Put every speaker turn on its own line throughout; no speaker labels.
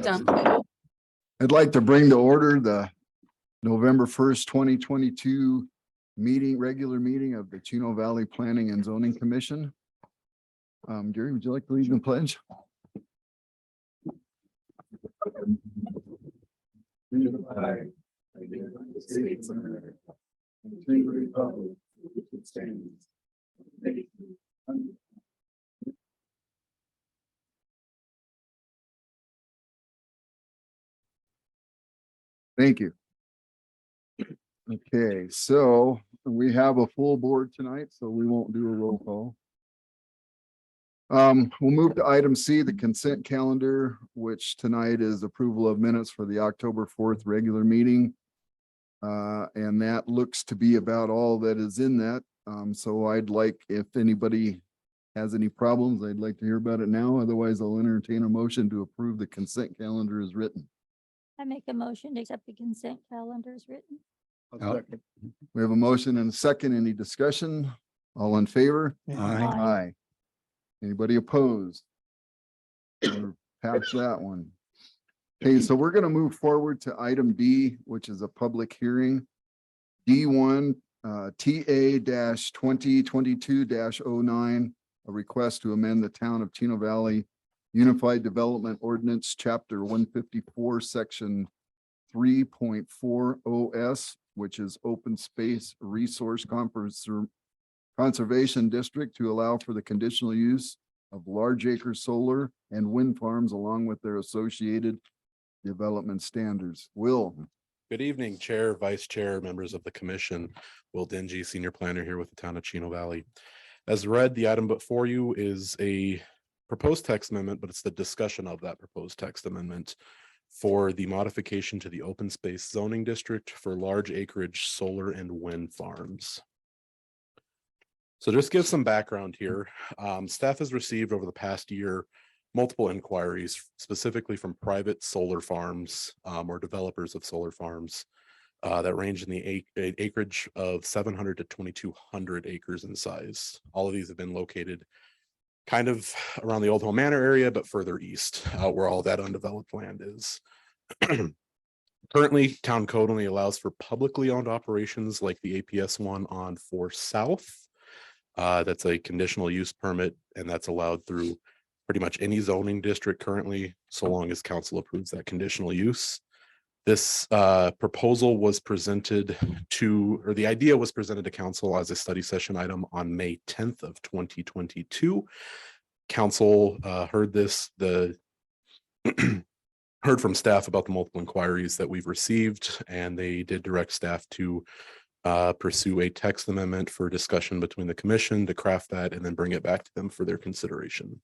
Done.
I'd like to bring to order the November 1st, 2022 regular meeting of the Chino Valley Planning and Zoning Commission. Gary, would you like to lead the pledge? Thank you. Okay, so we have a full board tonight, so we won't do a roll call. We'll move to item C, the consent calendar, which tonight is approval of minutes for the October 4th regular meeting. And that looks to be about all that is in that. So I'd like, if anybody has any problems, I'd like to hear about it now. Otherwise, I'll entertain a motion to approve the consent calendar as written.
I make a motion to accept the consent calendar as written.
We have a motion and a second. Any discussion? All in favor?
Aye.
Anybody opposed? We're past that one. Okay, so we're going to move forward to item D, which is a public hearing. D1 TA-2022-09, a request to amend the Town of Chino Valley Unified Development Ordinance, Chapter 154, Section 3.40S, which is Open Space Resource Conservation District, to allow for the conditional use of large acre solar and wind farms along with their associated development standards. Will.
Good evening, Chair, Vice Chair, members of the Commission. Will Dingy, Senior Planner here with the Town of Chino Valley. As read, the item before you is a proposed text amendment, but it's the discussion of that proposed text amendment for the modification to the open space zoning district for large acreage solar and wind farms. So just give some background here. Staff has received over the past year multiple inquiries, specifically from private solar farms or developers of solar farms that range in the acreage of 700 to 2,200 acres in size. All of these have been located kind of around the Old Home Manor area, but further east, out where all that undeveloped land is. Currently, town code only allows for publicly owned operations like the APS one on 4 South. That's a conditional use permit, and that's allowed through pretty much any zoning district currently, so long as council approves that conditional use. This proposal was presented to, or the idea was presented to council as a study session item on May 10th of 2022. Council heard this, heard from staff about the multiple inquiries that we've received, and they did direct staff to pursue a text amendment for discussion between the commission to craft that and then bring it back to them for their consideration.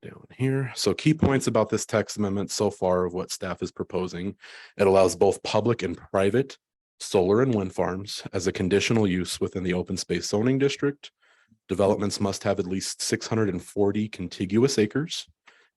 Down here. So key points about this text amendment so far of what staff is proposing. It allows both public and private solar and wind farms as a conditional use within the open space zoning district. Developments must have at least 640 contiguous acres.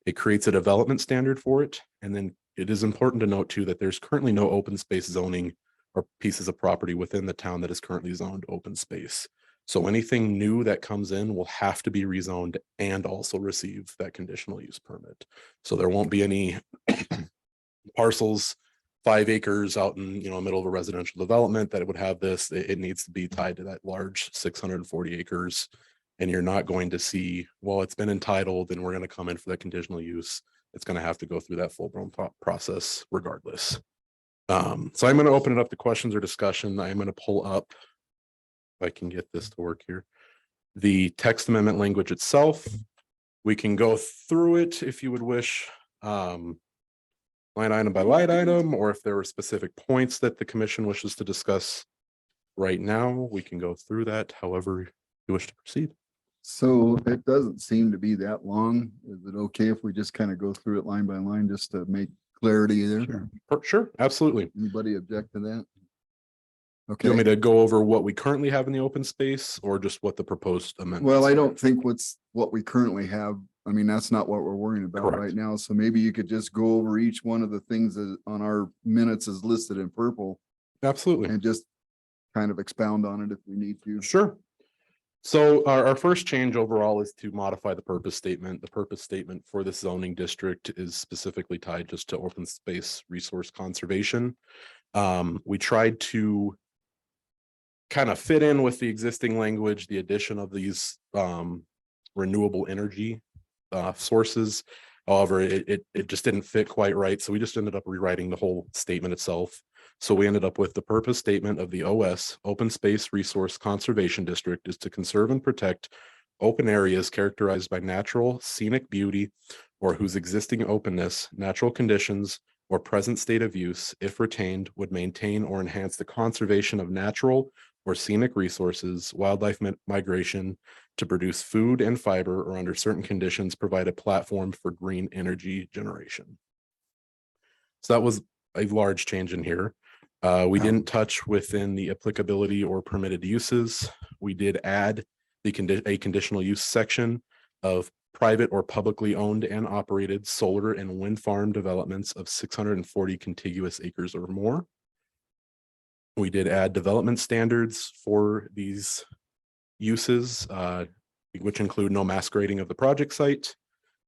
It creates a development standard for it. And then it is important to note too that there's currently no open space zoning or pieces of property within the town that is currently zoned open space. So anything new that comes in will have to be rezoned and also receive that conditional use permit. So there won't be any parcels, 5 acres out in, middle of a residential development that it would have this. It needs to be tied to that large 640 acres. And you're not going to see, well, it's been entitled and we're going to come in for that conditional use. It's going to have to go through that full-blown process regardless. So I'm going to open it up to questions or discussion. I'm going to pull up, if I can get this to work here, the text amendment language itself. We can go through it if you would wish, line item by line item, or if there were specific points that the commission wishes to discuss right now, we can go through that however you wish to proceed.
So it doesn't seem to be that long. Is it okay if we just kind of go through it line by line just to make clarity there?
Sure, absolutely.
Anybody object to that? Okay.
You want me to go over what we currently have in the open space or just what the proposed amendment?
Well, I don't think what we currently have. I mean, that's not what we're worrying about
Correct.
right now. So maybe you could just go over each one of the things that on our minutes is listed in purple
Absolutely.
and just kind of expound on it if we need to.
Sure. So our first change overall is to modify the purpose statement. The purpose statement for this zoning district is specifically tied just to open space resource conservation. We tried to kind of fit in with the existing language, the addition of these renewable energy sources. However, it just didn't fit quite right. So we just ended up rewriting the whole statement itself. So we ended up with the purpose statement of the OS, Open Space Resource Conservation District, is to conserve and protect open areas characterized by natural scenic beauty or whose existing openness, natural conditions, or present state of use, if retained, would maintain or enhance the conservation of natural or scenic resources, wildlife migration, to produce food and fiber, or under certain conditions, provide a platform for green energy generation. So that was a large change in here. We didn't touch within the applicability or permitted uses. We did add a conditional use section of private or publicly owned and operated solar and wind farm developments of 640 contiguous acres or more. We did add development standards for these uses, which include no mass grading of the project site.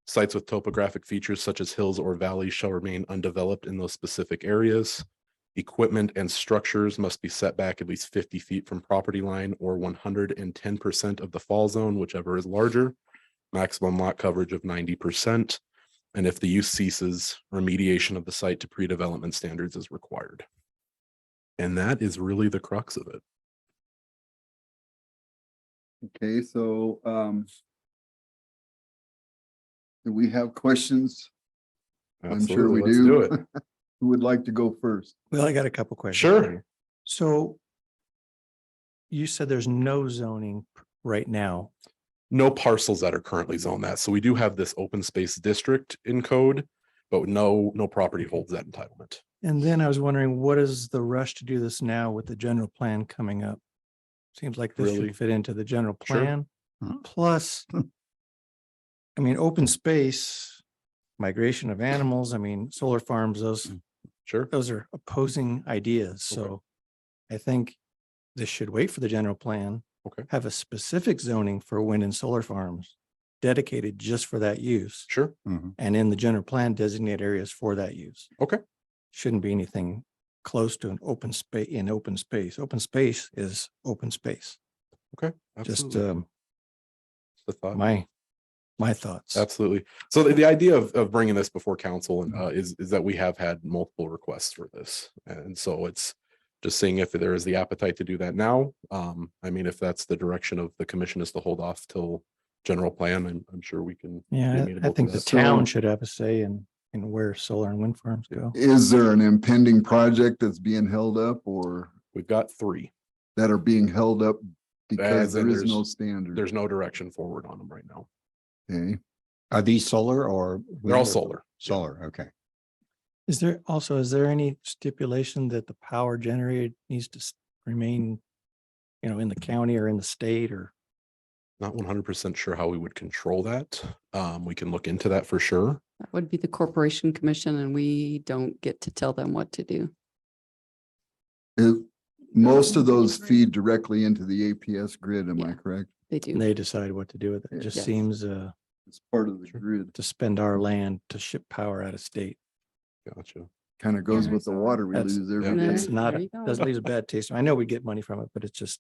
Sites with topographic features such as hills or valleys shall remain undeveloped in those specific areas. Equipment and structures must be set back at least 50 feet from property line or 110% of the fall zone, whichever is larger. Maximum lot coverage of 90%. And if the use ceases, remediation of the site to pre-development standards is required. And that is really the crux of it.
Okay, so do we have questions? I'm sure we
Let's
do.
do it.
Who would like to go first?
Well, I got a couple questions. for
Sure.
you. So you said there's no zoning right now.
No parcels that are currently zoned that. So we do have this open space district in code, but no property holds that entitlement.
And then I was wondering, what is the rush to do this now with the general plan coming up? Seems like this
Really?
should fit into the general
Sure.
plan. Plus, I mean, open space, migration of animals, I mean, solar farms,
Sure.
those are opposing ideas.
Okay.
So I think this should wait for the general plan.
Okay.
Have a specific zoning for wind and solar farms dedicated just for that use.
Sure.
And in the general plan, designate areas for that use.
Okay.
Shouldn't be anything close to an open space in open space. Open space is open space.
Okay.
Just
Absolutely. The thought.
my thoughts.
Absolutely. So the idea of bringing this before council is that we have had multiple requests for this. And so it's just seeing if there is the appetite to do that now. I mean, if that's the direction of the commission is to hold off till general plan, I'm sure we can. be
Yeah,
amenable
I
to
think the
that.
town should have a say in where solar and wind farms go.
Is there an impending project that's being held up or
We've got 3.
that are being held up because
As in
there is no
there's-
standard?
There's no direction forward on them right now.
Okay,
Are these solar or?
They're all
wind or-
solar.
Solar, okay.
Is there any stipulation that the power generated needs to remain, in the county or in the state or?
Not 100% sure how we would control that. We can look into that for sure.
That would be the corporation commission and we don't get to tell them what to do.
most of those feed directly into the APS grid, am I
Yeah.
correct?
They do.
They decide what to do with it. It just
Yes.
seems
It's part of the grid.
to spend our land to ship power out of state.
Gotcha.
Kind of goes with the water we
That's-
lose every
yeah.
day.
That's not,
There you go.
doesn't leave a bad taste. I know we get money from it, but it just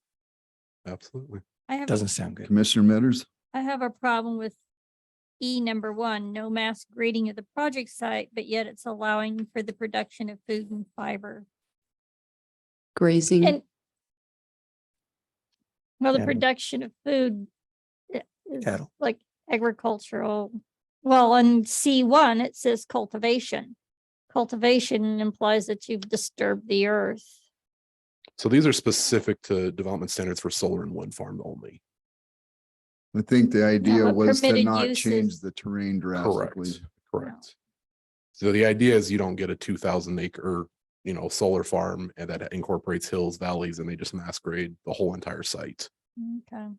Absolutely.
doesn't sound good.
Commissioner Metters?
I have a problem with number 1, no mass grading of the project site, but yet it's allowing for the production of food and fiber.
Grazing.
And well, the
Yeah.
production of food is
Cattle.
like agricultural. Well, on C1, it says cultivation. Cultivation implies that you've disturbed the earth.
So these are specific to development standards for solar and wind farm only.
I think the idea
but
was to
permitted
not
uses-
change the terrain drastically.
Correct. So the idea is you don't get a 2,000 acre, solar farm and that incorporates hills, valleys, and they just mass grade the whole entire site.
Okay.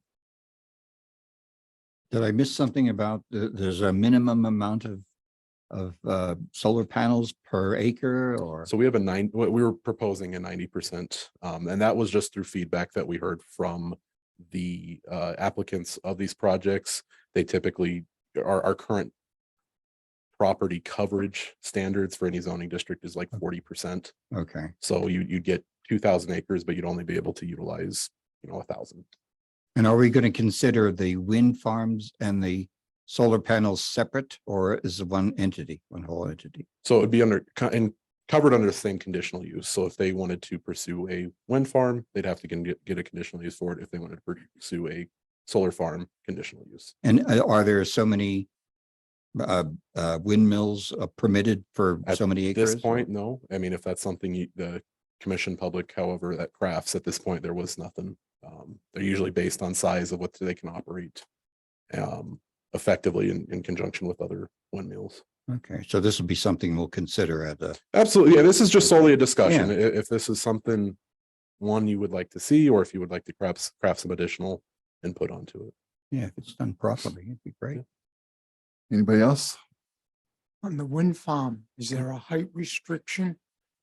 Did I miss something about, there's a minimum amount of solar panels per acre or?
So we have we were proposing a 90%. And that was just through feedback that we heard from the applicants of these projects, they typically our current property coverage standards for any zoning district is like 40%.
Okay.
So you'd get 2,000 acres, but you'd only be able to utilize, 1,000.
And are we going to consider the wind farms and the solar panels separate, or is it one entity, one whole entity?
So it'd be covered under the same conditional use. So if they wanted to pursue a wind farm, they'd have to get a conditional use for it. If they wanted to pursue a solar farm, conditional use.
And are there so many windmills permitted for
At
so many acres?
At this point, no. I mean, if that's something the commission public, however, that crafts, at this point, there was nothing. They're usually based on size of what they can operate effectively in conjunction with other windmills.
Okay, so this will be something we'll consider at the.
Absolutely. Yeah, this is just solely a discussion. If this is something one you would like to see, or if you would like to craft some additional input onto it.
Yeah, if it's done properly, it'd be great.
Anybody else?
On the wind farm, is there a height restriction?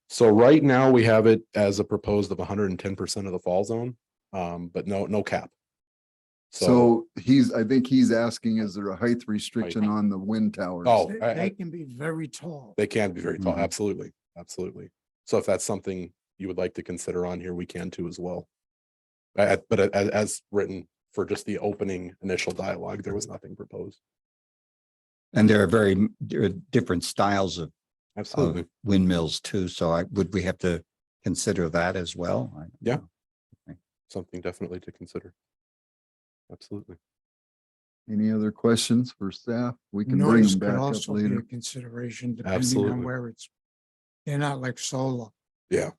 So right now we have it as a proposed of 110% of the fall zone, but no cap.
So I think he's asking, is there a height restriction on the wind towers?
Oh,
They can be very tall.
they can be very tall.
Mhm.
Absolutely. Absolutely. So if that's something you would like to consider on here, we can too as well. But as written for just the opening initial dialogue, there was nothing proposed.
And there are different styles of
Absolutely.
windmills too. So would we have to consider that as well?
Yeah. Something definitely to consider. Absolutely.
Any other questions for staff? We can bring
Noise
them
could
back up
also be a
later.
consideration depending
Absolutely.
on where it's. They're not like solar.
Yeah.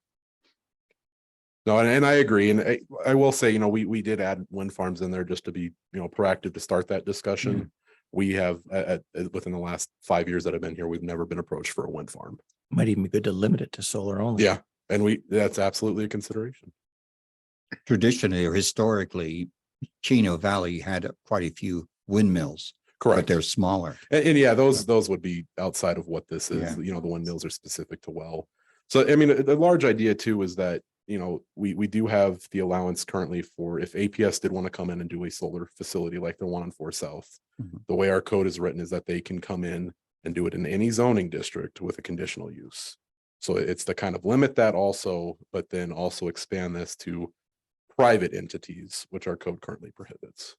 No, and I agree. And I will say, we did add wind farms in there just to be, proactive to start that discussion. We have within the last 5 years that I've been here, we've never been approached for a wind farm.
Might even be good to limit it to solar only.
Yeah. And that's absolutely a consideration.
Traditionally or historically, Chino Valley had quite a few windmills, but
Correct.
they're smaller.
And yeah, those would be outside of what this is.
Yeah.
The windmills are specific to well. So, I mean, the large idea too is that, we do have the allowance currently for if APS did want to come in and do a solar facility like the one on 4 South.
Mhm.
The way our code is written is that they can come in and do it in any zoning district with a conditional use. So it's to kind of limit that also, but then also expand this to private entities, which our code currently prohibits.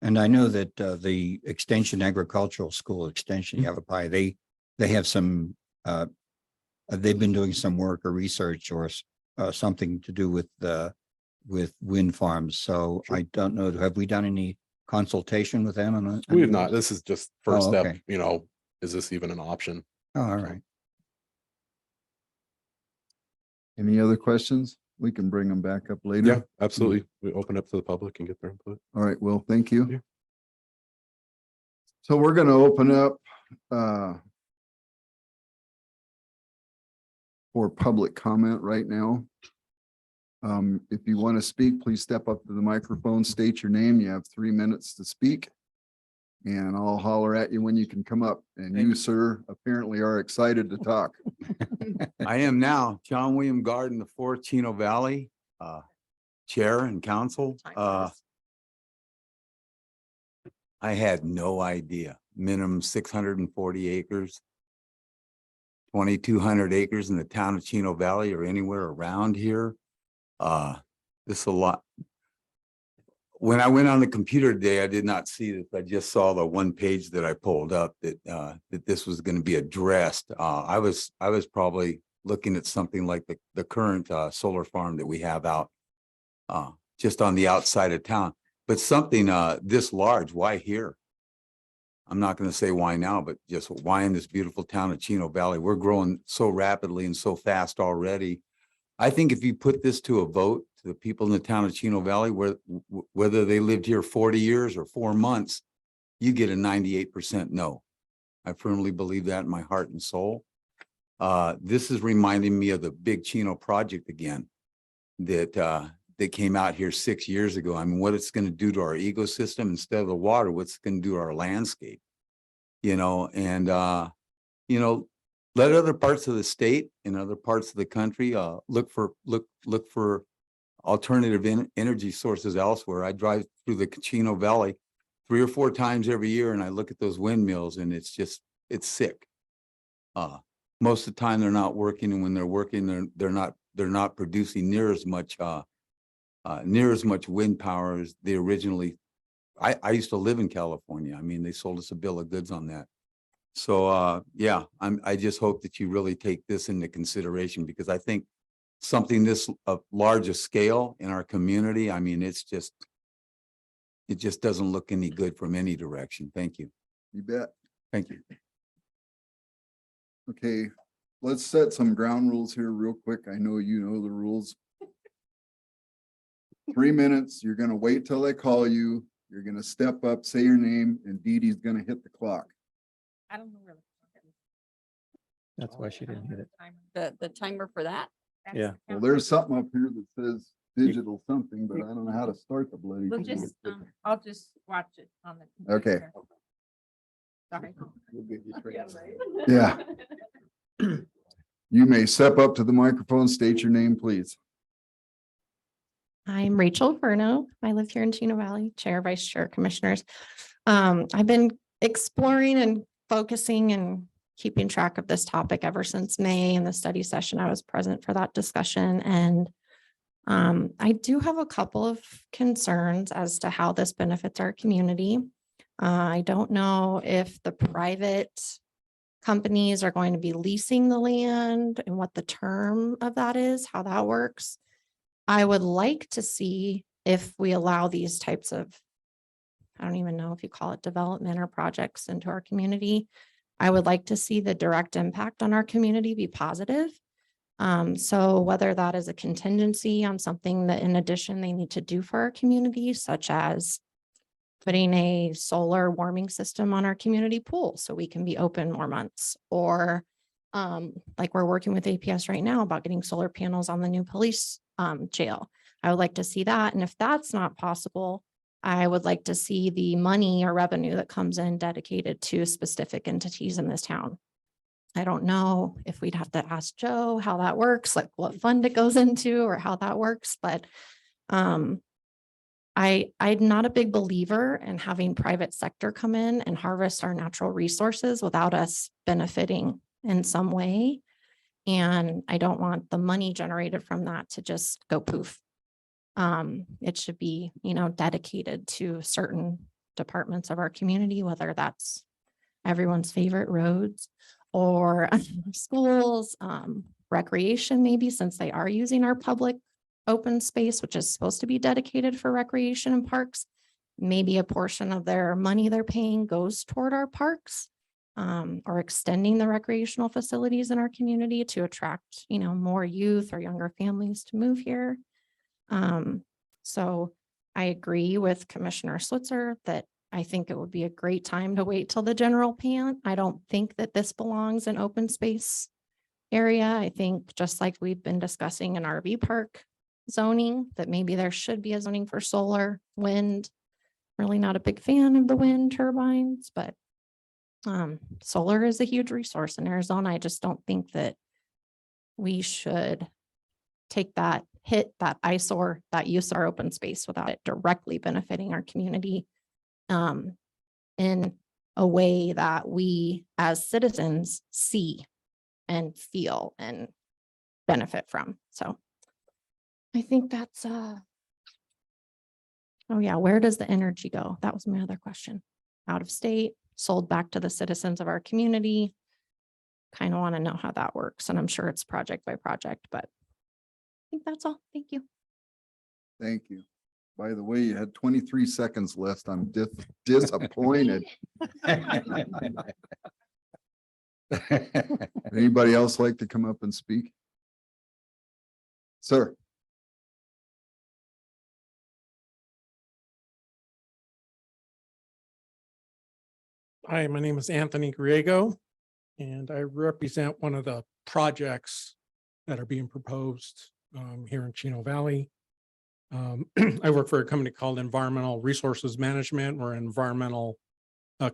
And I know that the Extension Agricultural School Extension, Yavapai, they have some, they've been doing some work or research or something to do with wind farms. So
Sure.
I don't know, have we done any consultation with them?
We have not. This is just first
Oh,
step,
okay.
is this even an option?
Oh, all right.
Any other questions? We can bring them back up later.
Yeah, absolutely. We open up to the public and get their input.
All right, well, thank you.
Yeah.
So we're going to open up for public comment right now. If you want to speak, please step up to the microphone, state your name. You have 3 minutes to speak. And I'll holler at you when you can come up. And you, sir, apparently are excited to talk.
I am now John William Garden, the 4th Chino Valley Chair and Council. I had no idea. Minimum 640 acres, 2,200 acres in the town of Chino Valley or anywhere around here. This is a lot. When I went on the computer today, I did not see this. I just saw the one page that I pulled up that that this was going to be addressed. I was probably looking at something like the current solar farm that we have out just on the outside of town. But something this large, why here? I'm not going to say why now, but just why in this beautiful town of Chino Valley? We're growing so rapidly and so fast already. I think if you put this to a vote to the people in the town of Chino Valley, whether they lived here 40 years or 4 months, you get a 98% no. I firmly believe that in my heart and soul. This is reminding me of the big Chino project again that came out here 6 years ago. I mean, what it's going to do to our ecosystem instead of the water, what's it going to do to our landscape, and let other parts of the state and other parts of the country look for alternative energy sources elsewhere. I drive through the Chino Valley 3 or 4 times every year and I look at those windmills and it's sick. Most of the time they're not working, and when they're working, they're not producing near as much wind power as they originally. I used to live in California. I mean, they sold us a bill of goods on that. So yeah, I just hope that you really take this into consideration, because I think something this large a scale in our community, I mean, it just doesn't look any good from any direction. Thank you.
You bet.
Thank you.
Okay, let's set some ground rules here real quick. I know you know the rules. 3 minutes, you're gonna wait till I call you. You're gonna step up, say your name, and Dee Dee's gonna hit the clock.
I don't know where.
That's why she didn't hit it.
The timer for that?
Yeah.
Well, there's something up here that says digital something, but I don't know how to start the bloody.
We'll
thing.
just, I'll just watch it on the.
Okay.
computer. Sorry.
Yeah. You may step up to the microphone, state your name, please.
I'm Rachel Verno. I live here in Chino Valley, Chair, Vice Chair, Commissioners. I've been exploring and focusing and keeping track of this topic ever since May and the study session. I was present for that discussion, and I do have a couple of concerns as to how this benefits our community. I don't know if the private companies are going to be leasing the land and what the term of that is, how that works. I would like to see if we allow these types of, I don't even know if you call it development or projects into our community. I would like to see the direct impact on our community be positive. So whether that is a contingency on something that in addition they need to do for our community, such as putting a solar warming system on our community pool so we can be open more months, or like we're working with APS right now about getting solar panels on the new police jail. I would like to see that. And if that's not possible, I would like to see the money or revenue that comes in dedicated to specific entities in this town. I don't know if we'd have to ask Joe how that works, like what fund it goes into or how that works, but I'm not a big believer in having private sector come in and harvest our natural resources without us benefiting in some way. And I don't want the money generated from that to just go poof. It should be, dedicated to certain departments of our community, whether that's everyone's favorite roads or schools, recreation, maybe, since they are using our public open space, which is supposed to be dedicated for recreation and parks. Maybe a portion of their money they're paying goes toward our parks, or extending the recreational facilities in our community to attract, more youth or younger families to move here. So I agree with Commissioner Switzer that I think it would be a great time to wait till the general plan. I don't think that this belongs in open space area. I think just like we've been discussing in RV park zoning, that maybe there should be a zoning for solar, wind. Really not a big fan of the wind turbines, but solar is a huge resource in Arizona. I just don't think that we should take that hit, that eyesore, that use our open space without it directly benefiting our community in a way that we as citizens see and feel and benefit from. So I think that's oh yeah, where does the energy go? That was my other question. Out of state, sold back to the citizens of our community. Kind of want to know how that works. And I'm sure it's project by project, but I think that's all. Thank you.
Thank you. By the way, you had 23 seconds left. I'm disappointed. Anybody else like to come up and speak? Sir.
Hi, my name is Anthony Griego, and I represent one of the projects that are being proposed here in Chino Valley. I work for a company called Environmental Resources Management. We're an environmental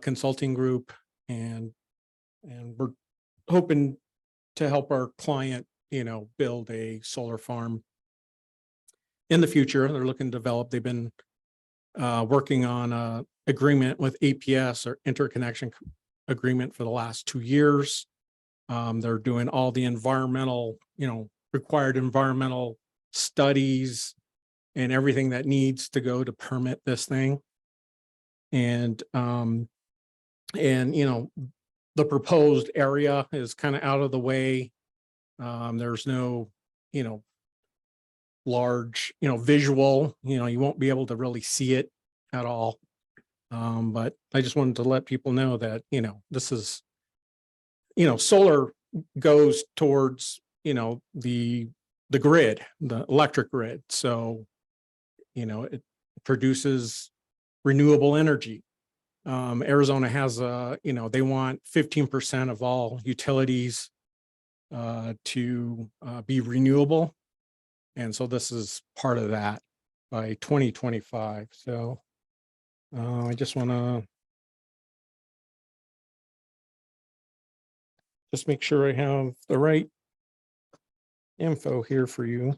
consulting group, and we're hoping to help our client, build a solar farm. in the future, they're looking to develop, they've been working on a agreement with APS or interconnection agreement for the last 2 years. They're doing all the environmental, required environmental studies and everything that needs to go to permit this thing. And the proposed area is kind of out of the way. There's no, large, visual, you won't be able to really see it at all. But I just wanted to let people know that, this is, solar goes towards, the grid, the electric grid. So, it produces renewable energy. Arizona has they want 15% of all utilities to be renewable. And so this is part of that by 2025. So I just want to just make sure I have the right info here for you.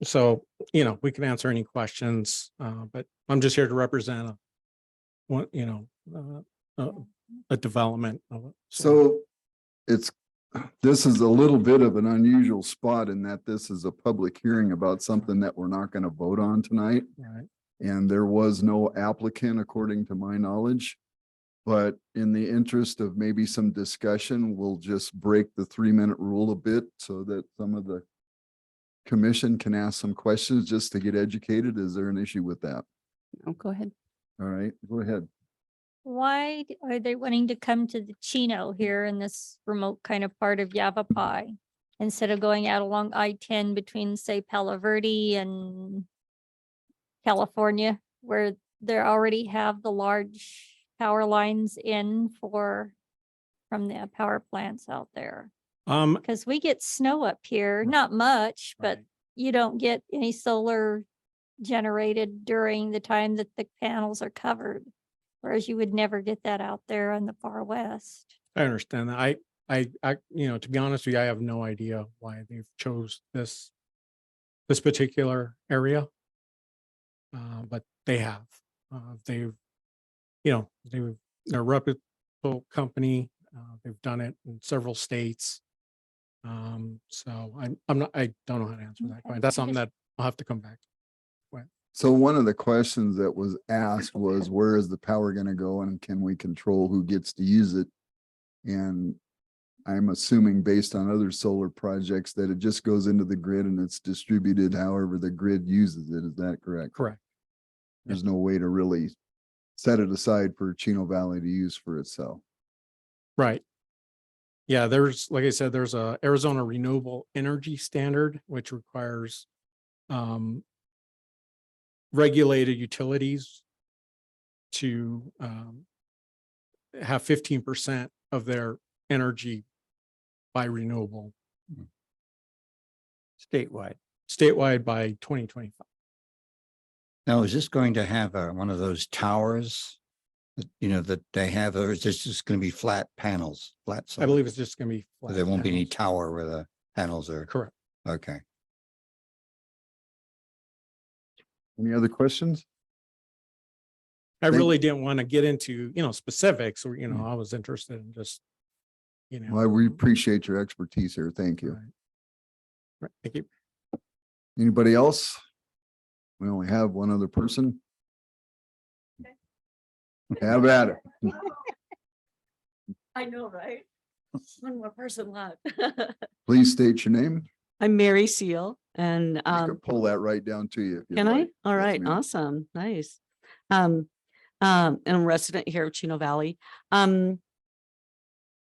So, we can answer any questions, but I'm just here to represent a development of it.
So this is a little bit of an unusual spot in that this is a public hearing about something that we're not going to vote on tonight.
Right.
And there was no applicant, according to my knowledge. But in the interest of maybe some discussion, we'll just break the 3-minute rule a bit so that some of the commission can ask some questions just to get educated. Is there an issue with that?
Oh, go ahead.
All right, go ahead.
Why are they wanting to come to the Chino here in this remote kind of part of Yavapai instead of going out along I-10 between, say, Palo Verde and California, where they already have the large power lines in from the power plants out there? Because we get snow up here, not much, but
Right.
you don't get any solar generated during the time that the panels are covered. Whereas you would never get that out there in the far west.
I understand that. I, to be honest with you, I have no idea why they've chose this particular area. But they have, they're a reputable company. They've done it in several states. So I don't know how to answer that
Okay.
question. That's something that I'll have to come back.
So one of the questions that was asked was, where is the power going to go and can we control who gets to use it? And I'm assuming based on other solar projects that it just goes into the grid and it's distributed however the grid uses it. Is that correct?
Correct.
There's no way to really set it aside for Chino Valley to use for itself.
Right. Yeah, like I said, there's a Arizona Renewable Energy Standard, which requires regulated utilities to have 15% of their energy by renewable statewide by 2025.
Now, is this going to have one of those towers that they have, or is this just going to be flat panels, flat?
I believe it's just going to be.
So there won't be any
panels.
tower where the panels are.
Correct.
Okay.
Any other questions?
I
Thank-
really didn't want to get into, specifics or, I was interested in just,
Well, we appreciate your expertise here. Thank you.
Right. Right. Thank you.
Anybody else? We only have one other person. Have at it.
I know, right? One more person left.
Please state your name.
I'm Mary Seal and
You can pull that right down to you. if you'd
can I?
like.
All
Yes,
right,
ma'am.
awesome, nice. And I'm a resident here of Chino Valley.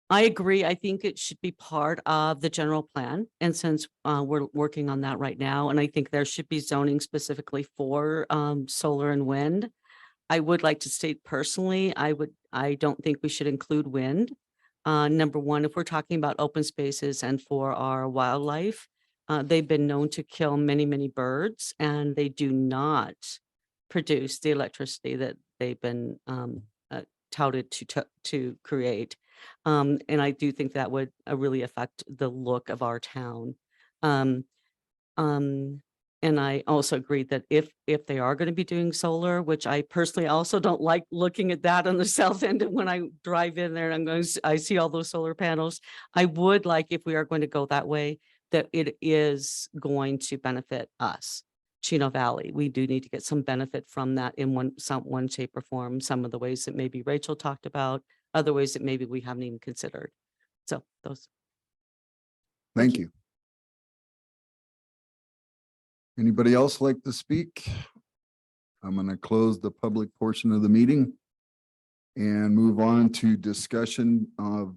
I agree. I think it should be part of the general plan. And since we're working on that right now, and I think there should be zoning specifically for solar and wind. I would like to state personally, I don't think we should include wind. Number one, if we're talking about open spaces and for our wildlife, they've been known to kill many, many birds, and they do not produce the electricity that they've been touted to create. And I do think that would really affect the look of our town. Um, and I also agree that if they are going to be doing solar, which I personally also don't like looking at that on the south end, and when I drive in there, I see all those solar panels. I would like, if we are going to go that way, that it is going to benefit us, Chino Valley. We do need to get some benefit from that in one shape or form. Some of the ways that maybe Rachel talked about, other ways that maybe we haven't even considered. So those.
Thank you. Anybody else like to speak? I'm going to close the public portion of the meeting and move on to discussion of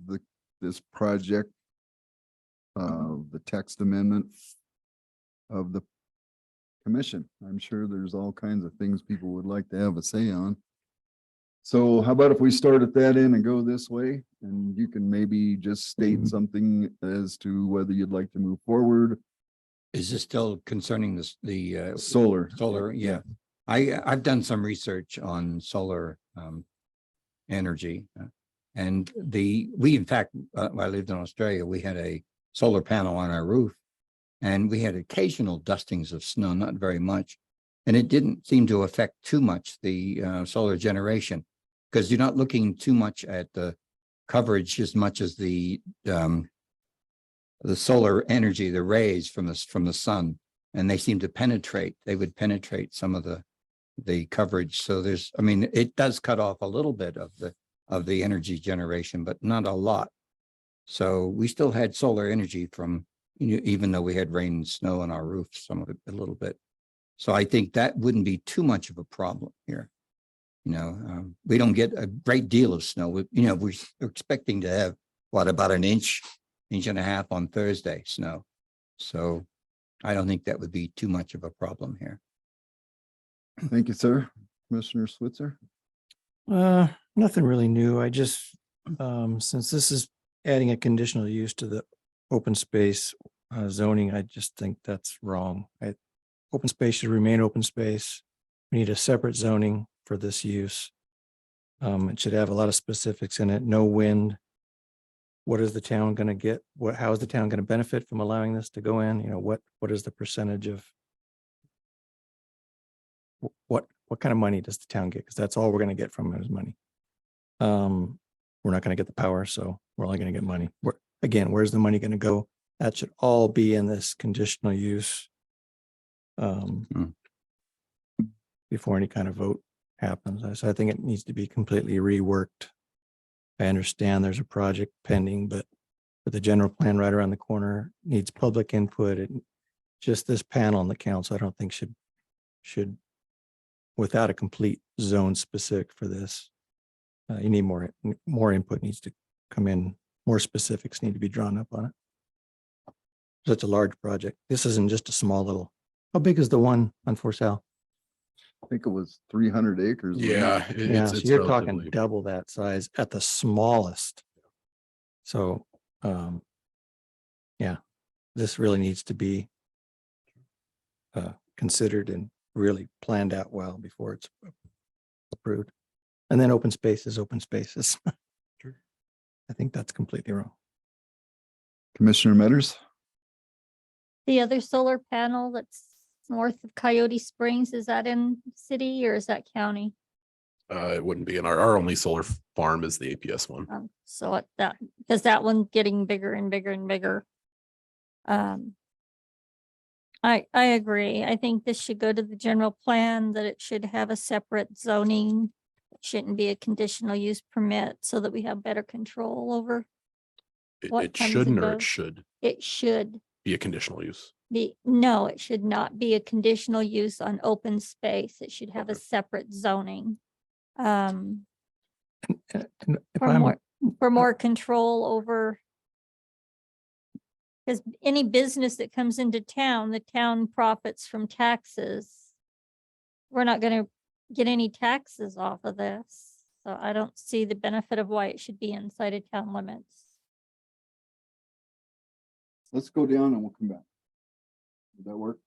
this project, the text amendment of the commission. I'm sure there's all kinds of things people would like to have a say on. So how about if we start at that end and go this way, and you can maybe just state something as to whether you'd like to move forward.
Is this still concerning the
Solar.
solar? Yeah. I've done some research on solar energy. And we in fact, when I lived in Australia, we had a solar panel on our roof, and we had occasional dustings of snow, not very much. And it didn't seem to affect too much the solar generation, because you're not looking too much at the coverage as much as the solar energy, the rays from the sun, and they seem to penetrate. They would penetrate some of the coverage. So I mean, it does cut off a little bit of the energy generation, but not a lot. So we still had solar energy from, even though we had rain and snow on our roof, some of it a little bit. So I think that wouldn't be too much of a problem here. We don't get a great deal of snow. We're expecting to have about an inch and a half on Thursday snow. So I don't think that would be too much of a problem here.
Thank you, sir. Commissioner Switzer.
Nothing really new. I just, since this is adding a conditional use to the open space zoning, I just think that's wrong. Open space should remain open space. We need a separate zoning for this use. It should have a lot of specifics in it. No wind. What is the town going to get? How is the town going to benefit from allowing this to go in? What is the percentage of what kind of money does the town get? Because that's all we're going to get from it is money. We're not going to get the power, so we're only going to get money. Again, where's the money going to go? That should all be in this conditional use before any kind of vote happens. So I think it needs to be completely reworked. I understand there's a project pending, but the general plan right around the corner needs public input. Just this panel on the council, I don't think should without a complete zone specific for this. You need more input needs to come in. More specifics need to be drawn up on it. Such a large project. This isn't just a small little. How big is the one on Forsell?
I think it was 300 acres. wasn't it?
Yeah.
Yeah, so you're talking double that size at the smallest. So, yeah, this really needs to be considered and really planned out well before it's approved. And then open space is open spaces.
Sure.
I think that's completely wrong.
Commissioner Metters.
The other solar panel that's north of Coyote Springs, is that in city or is that county?
It wouldn't be in our only solar farm is the APS one.
So because that one's getting bigger and bigger and bigger. I agree. I think this should go to the general plan, that it should have a separate zoning. It shouldn't be a conditional use permit, so that we have better control over. What
It
comes
shouldn't,
and
or it
goes.
should
It should
be a conditional use.
no, it should not be a conditional use on open space. It should have a separate zoning.
And if
For more control over. Because any business that comes into town, the town profits from taxes. We're not going to get any taxes off of this. So I don't see the benefit of why it should be inside of town limits.
Let's go down and we'll come back. Does that work?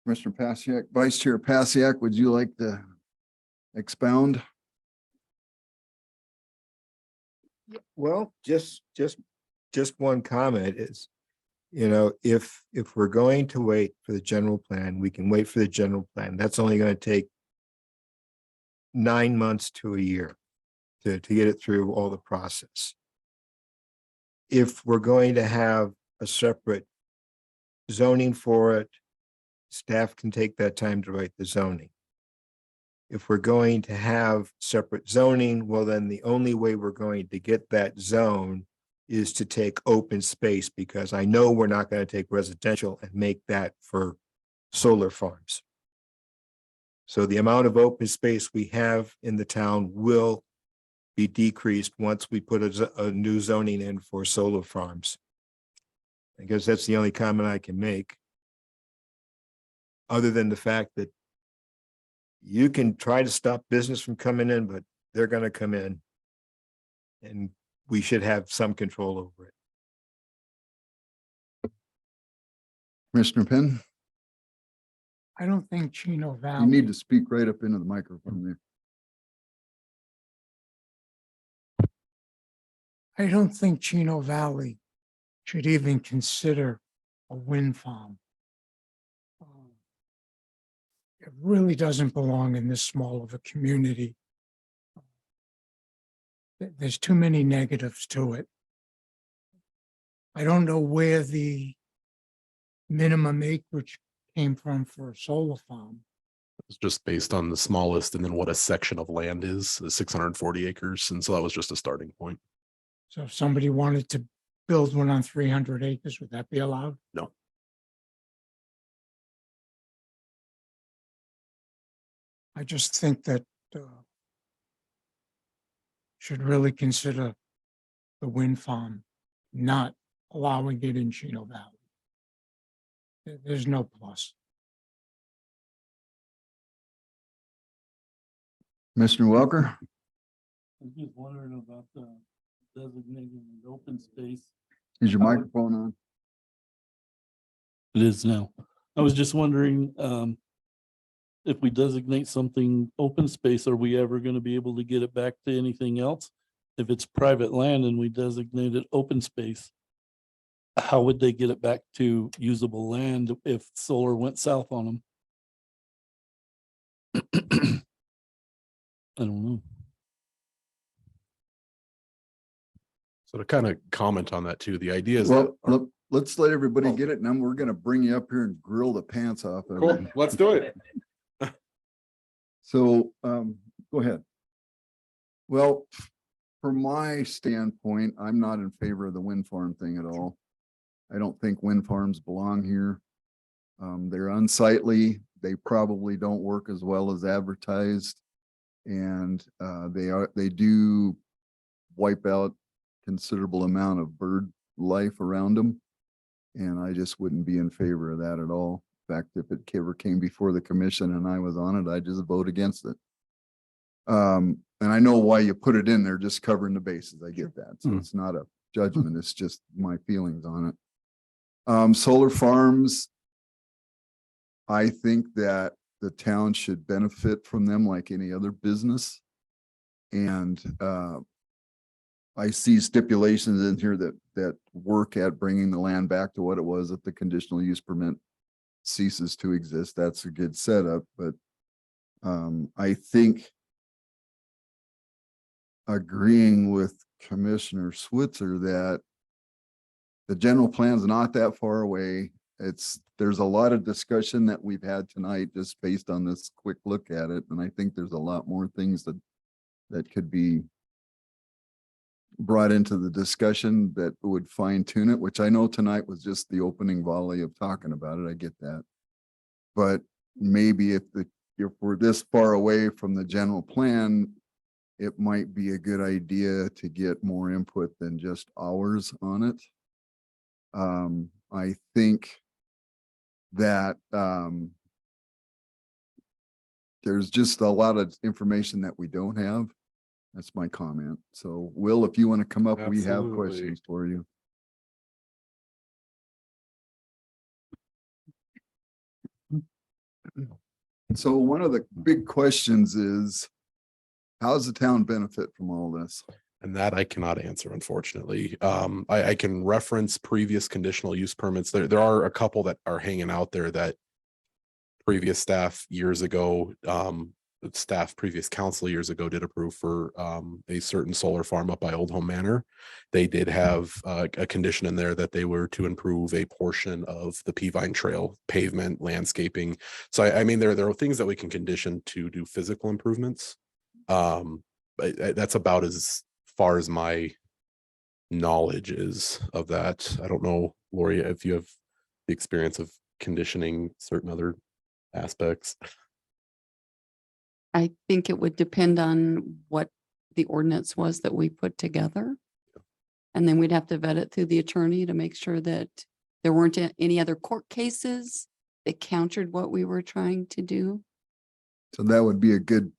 Commissioner Pasiak, Vice Chair Pasiak, would you like to expound?
Well, just one comment is, if we're going to wait for the general plan, we can wait for the general plan. That's only going to take 9 months to a year to get it through all the process. If we're going to have a separate zoning for it, staff can take that time to write the zoning. If we're going to have separate zoning, well, then the only way we're going to get that zone is to take open space, because I know we're not going to take residential and make that for solar farms. So the amount of open space we have in the town will be decreased once we put a new zoning in for solar farms. I guess that's the only comment I can make. Other than the fact that you can try to stop business from coming in, but they're going to come in. And we should have some control over it.
Commissioner Penn,
I don't think Chino
you
Valley.
need to speak right up into the microphone there.
I don't think Chino Valley should even consider a wind farm. It really doesn't belong in this small of a community. There's too many negatives to it. I don't know where the minimum acreage came from for a solar farm.
It's just based on the smallest and then what a section of land is 640 acres. And so that was just a starting point.
So if somebody wanted to build one on 300 acres, would that be allowed?
No.
I just think that should really consider the wind farm not allowing it in Chino Valley. There's no plus.
Commissioner Welker,
I'm just wondering about the designating an open space.
is your microphone on?
It is now. I was just wondering, if we designate something open space, are we ever going to be able to get it back to anything else? If it's private land and we designate it open space, how would they get it back to usable land if solar went south on them? I don't know.
So to kind of comment on that too, the idea is that.
Well, let's let everybody get it, and then we're gonna bring you up here and grill the pants off of
Cool,
you.
let's do it.
So, go ahead. Well, from my standpoint, I'm not in favor of the wind farm thing at all. I don't think wind farms belong here. They're unsightly. They probably don't work as well as advertised. And they do wipe out considerable amount of bird life around them. And I just wouldn't be in favor of that at all. In fact, if it ever came before the commission and I was on it, I'd just vote against it. And I know why you put it in there, just covering the bases. I get that. So it's not a judgment. It's just my feelings on it. Solar farms, I think that the town should benefit from them like any other business. And I see stipulations in here that work at bringing the land back to what it was if the conditional use permit ceases to exist. That's a good setup, but I think agreeing with Commissioner Switzer that the general plan is not that far away. There's a lot of discussion that we've had tonight just based on this quick look at it. And I think there's a lot more things that could be brought into the discussion that would fine tune it, which I know tonight was just the opening volley of talking about it. I get that. But maybe if we're this far away from the general plan, it might be a good idea to get more input than just ours on it. I think that there's just a lot of information that we don't have. That's my comment. So Will, if you want to come up, we have
Absolutely.
questions for you. So one of the big questions is, how does the town benefit from all this?
And that I cannot answer, unfortunately. I can reference previous conditional use permits. There are a couple that are hanging out there that previous staff years ago, previous council years ago did approve for a certain solar farm up by Old Home Manor. They did have a condition in there that they were to improve a portion of the Peavine Trail pavement, landscaping. So I mean, there are things that we can condition to do physical improvements. But that's about as far as my knowledge is of that. I don't know, Lori, if you have the experience of conditioning certain other aspects.
I think it would depend on what the ordinance was that we put together. And then we'd have to vet it through the attorney to make sure that there weren't any other court cases that countered what we were trying to do.
So that would be a good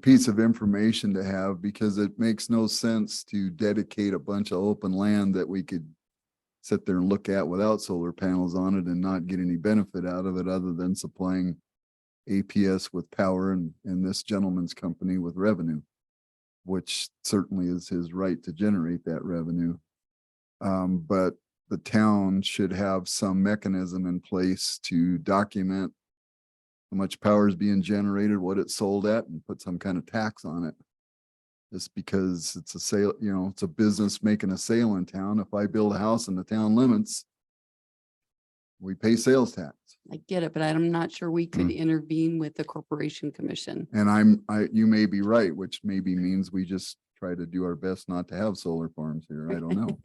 piece of information to have, because it makes no sense to dedicate a bunch of open land that we could sit there and look at without solar panels on it and not get any benefit out of it other than supplying APS with power and this gentleman's company with revenue, which certainly is his right to generate that revenue. But the town should have some mechanism in place to document how much power is being generated, what it's sold at, and put some kind of tax on it. Just because it's a sale, it's a business making a sale in town. If I build a house in the town limits, we pay sales tax.
I get it, but I'm not sure we could intervene with the Corporation Commission.
And you may be right, which maybe means we just try to do our best not to have solar farms here. I don't know.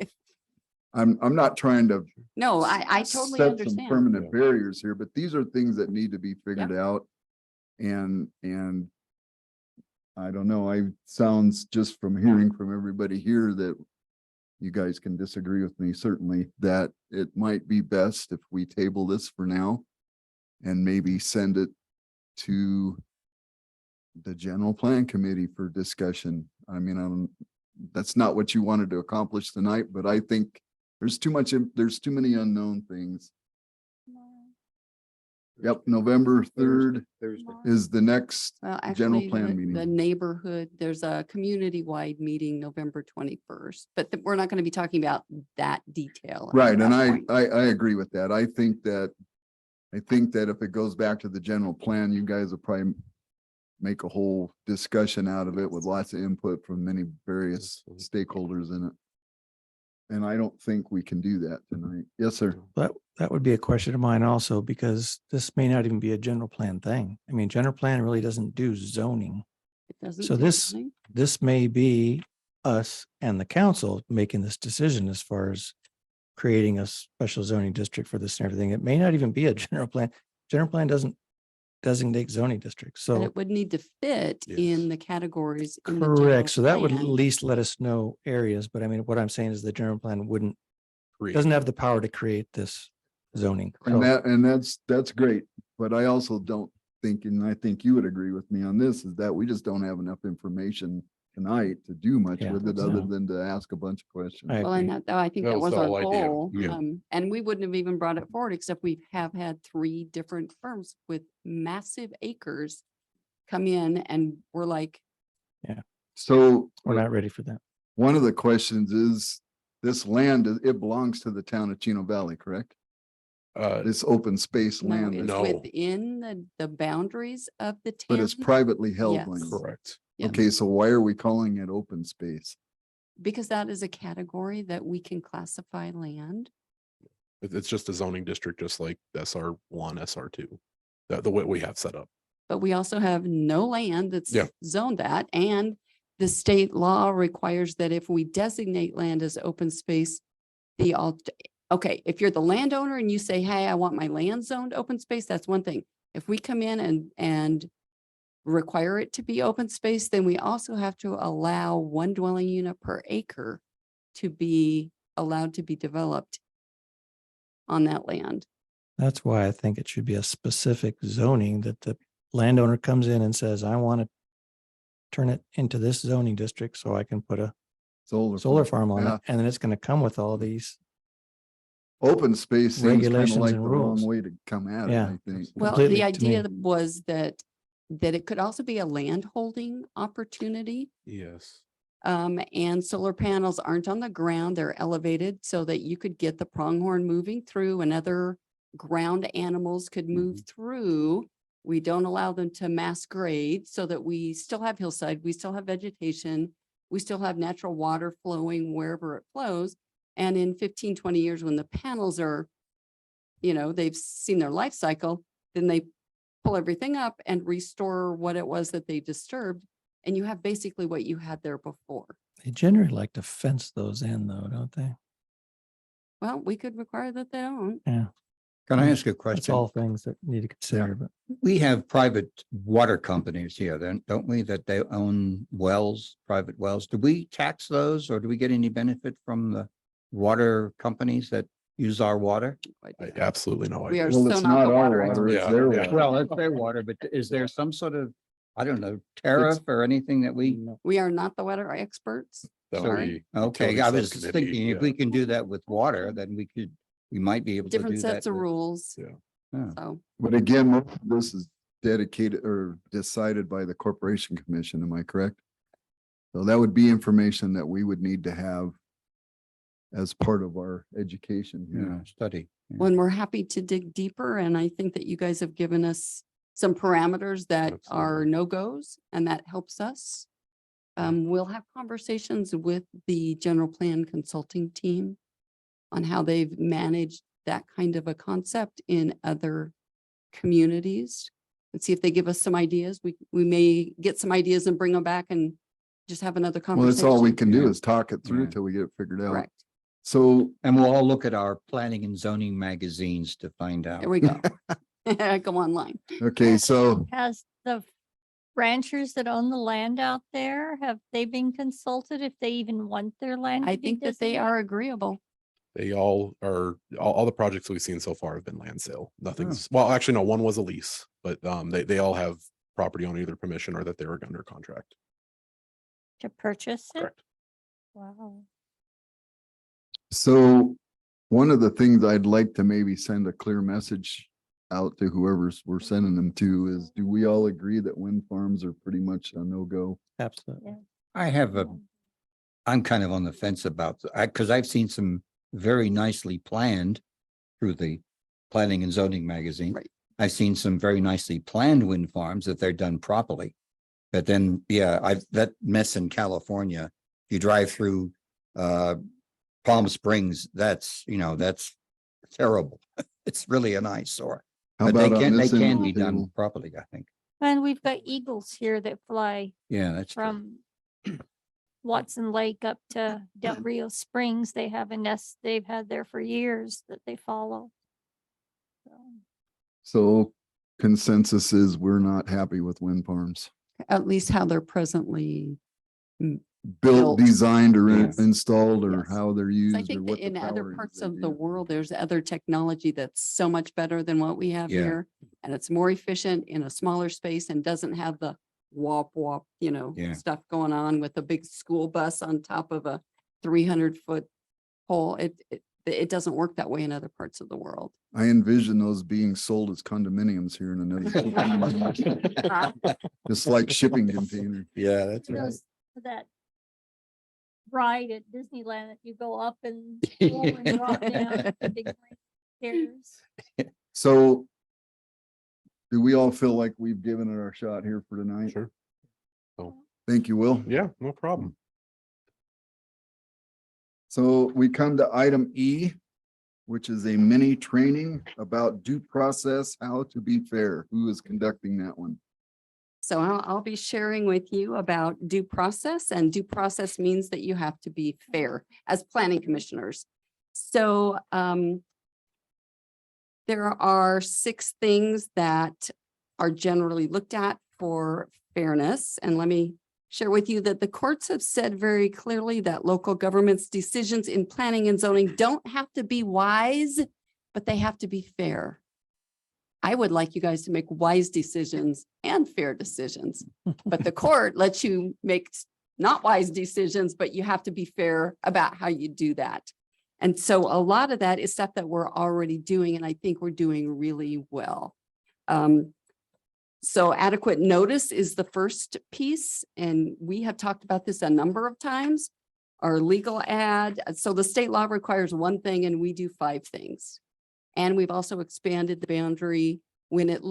I'm not trying to
No, I totally
set some
understand.
permanent barriers here, but these are things that need to be figured out. And I don't know, sounds just from hearing from everybody here that you guys can disagree with me, certainly, that it might be best if we table this for now and maybe send it to the general plan committee for discussion. I mean, that's not what you wanted to accomplish tonight, but I think there's too many unknown things. Yep, November 3rd is the next
Well,
general
actually,
plan
the
meeting.
neighborhood, there's a community-wide meeting November 21st, but we're not going to be talking about that detail. at
Right, and
that point.
I agree with that. I think that if it goes back to the general plan, you guys will probably make a whole discussion out of it with lots of input from many various stakeholders in it. And I don't think we can do that tonight. Yes, sir.
That would be a question of mine also, because this may not even be a general plan thing. I mean, general plan really doesn't do zoning.
It doesn't
So
do
this
anything.
may be us and the council making this decision as far as creating a special zoning district for this and everything. It may not even be a general plan. General plan doesn't designate zoning districts.
But
So
it would need to fit
Yes.
in the categories. in the general
correct. So that would at
plan.
least let us know areas. But I mean, what I'm saying is the general plan
Create.
doesn't have the power to create this zoning.
And
So-
that's great, but I also don't think, and I think you would agree with me on this, is that we just don't have enough information tonight to do much
Yeah,
with it other
so-
than to ask a bunch of questions.
I
Well,
agree.
and I think
That
that
was
was
the
our
whole idea.
goal.
Yeah.
And we wouldn't have even brought it forward, except we have had 3 different firms with massive acres come in and we're like,
So
We're not ready for that.
one of the questions is, this land, it belongs to the town of Chino Valley, correct? This open space
no,
land,
it's
No.
within the boundaries of the town.
but it's privately held
Yes.
land.
Correct.
Yeah.
Okay, so why are we calling it open space?
Because that is a category that we can classify land.
It's just a zoning district, just like SR1, SR2, the way we have set up.
But we also have no land that's
Yeah.
zoned that, and the state law requires that if we designate land as open space, okay, if you're the landowner and you say, hey, I want my land zoned open space, that's one thing. If we come in and require it to be open space, then we also have to allow 1 dwelling unit per acre to be allowed to be developed on that land.
That's why I think it should be a specific zoning that the landowner comes in and says, I want to turn it into this zoning district so I can put a solar farm on
Yeah.
it. And then it's going to come with all these
open space seems kind of
Regulations
like the
and
wrong
rules.
way to come at it,
Yeah.
I think.
Well,
Completely
the
to me.
idea was that it could also be a land holding opportunity.
Yes.
And solar panels aren't on the ground, they're elevated so that you could get the pronghorn moving through and other ground animals could move through. We don't allow them to mass grade so that we still have hillside, we still have vegetation, we still have natural water flowing wherever it flows. And in 15, 20 years, when the panels are, they've seen their life cycle, then they pull everything up and restore what it was that they disturbed. And you have basically what you had there before.
They generally like to fence those in though, don't they?
Well, we could require that they don't.
Yeah.
Can I ask a
That's
question?
all things that need to consider, but
We have private water companies here, then, don't we, that they own wells, private wells? Do we tax those or do we get any benefit from the water companies that use our water?
I absolutely no
We
idea.
are
Well,
so
it's
not
not
the
our
water
water,
experts.
it's their
Yeah.
water.
Well, it's their water, but is there some sort of, I don't know, tariff or anything that we?
We are not the water experts.
That would
Sorry.
be
Okay,
utility
I was
subcommittee,
thinking if
yeah.
we can do that with water, then we might be able to
Different
do that.
sets of
with-
rules.
Yeah.
Yeah.
So
But again, most of this is dedicated or decided by the Corporation Commission, am I correct? So that would be information that we would need to have as part of our education
Yeah,
here.
study. Yeah.
when we're happy to dig deeper, and I think that you guys have given us some parameters that are
Absolutely.
no-goes, and that helps us. We'll have conversations with the general plan consulting team on how they've managed that kind of a concept in other communities. And see if they give us some ideas. We may get some ideas and bring them back and just have another
Well,
conversation.
that's all we can do
Yeah.
is talk it through
Yeah.
till we get it figured out.
Correct.
So
And we'll all look at our planning and zoning magazines to find out.
There we go. Go online.
okay, so
Has the ranchers that own the land out there, have they been consulted if they even want their land?
I
to be
think that they
designated?
are agreeable.
They all are, all the projects we've seen so far have been land sale. Nothing's, well, actually, no, one was a lease, but they all have property on either permission or that they were under contract.
To purchase it?
Correct.
Wow.
So one of the things I'd like to maybe send a clear message out to whoever's we're sending them to is, do we all agree that wind farms are pretty much a no-go?
absolutely.
I have I'm kind of on the fence about, because I've seen some very nicely planned through the planning and zoning magazine.
Right.
I've seen some very nicely planned wind farms that they're done properly. But then, yeah, that mess in California, you drive through Palm Springs, that's terrible. It's really an eyesore.
How
But they
about on
they
this end of
can
the
be done
table?
properly, I think.
And we've got eagles here that fly
Yeah, that's true.
from Watson Lake up to Del Rio Springs. They have a nest they've had there for years that they follow. So,
So consensus is we're not happy with wind farms.
At least how they're presently.
Built,
Built.
designed or
Yes.
installed or
Yes.
how they're
'Cause
used
I
or
think that
what the
in other
power is
parts
they
of the
do.
world, there's other technology that's so much better than what we have
Yeah.
here. And it's more efficient in a smaller space and doesn't have the wop wop,
Yeah.
stuff going on with a big school bus on top of a 300-foot pole. It doesn't work that way in other parts of the world.
I envision those being sold as condominiums here in another. 15 years. Just like shipping containers.
Yeah, that's
those- That ride at Disneyland that you go up and go over and drop down, the big stairs.
So do we all feel like we've given it our shot here for tonight?
Sure. So,
Thank you, Will.
yeah, no problem.
So we come to item E, which is a mini training about due process, how to be fair. Who is conducting that one?
So I'll be sharing with you about due process, and due process means that you have to be fair as planning commissioners. So there are 6 things that are generally looked at for fairness. And let me share with you that the courts have said very clearly that local government's decisions in planning and zoning don't have to be wise, but they have to be fair. I would like you guys to make wise decisions and fair decisions, but the court lets you make not wise decisions, but you have to be fair about how you do that. And so a lot of that is stuff that we're already doing, and I think we're doing really well. So adequate notice is the first piece, and we have talked about this a number of times. Our legal ad, so the state law requires one thing and we do 5 things. And we've also expanded the boundary when it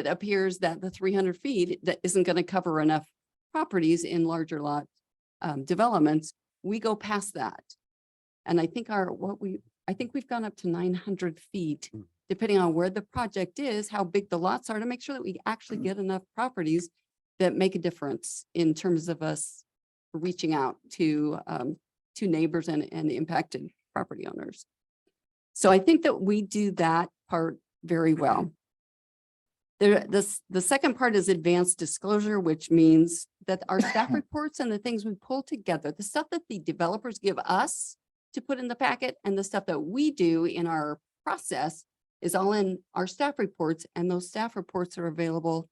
appears that the 300 feet that isn't going to cover enough properties in larger lot developments, we go past that. And I think I think we've gone up to 900 feet, depending on where the project is, how big the lots are, to make sure that we actually get enough properties that make a difference in terms of us reaching out to neighbors and impacted property owners. So I think that we do that part very well. The second part is advanced disclosure, which means that our staff reports and the things we pull together, the stuff that the developers give us to put in the packet and the stuff that we do in our process is all in our staff reports, and those staff reports are available.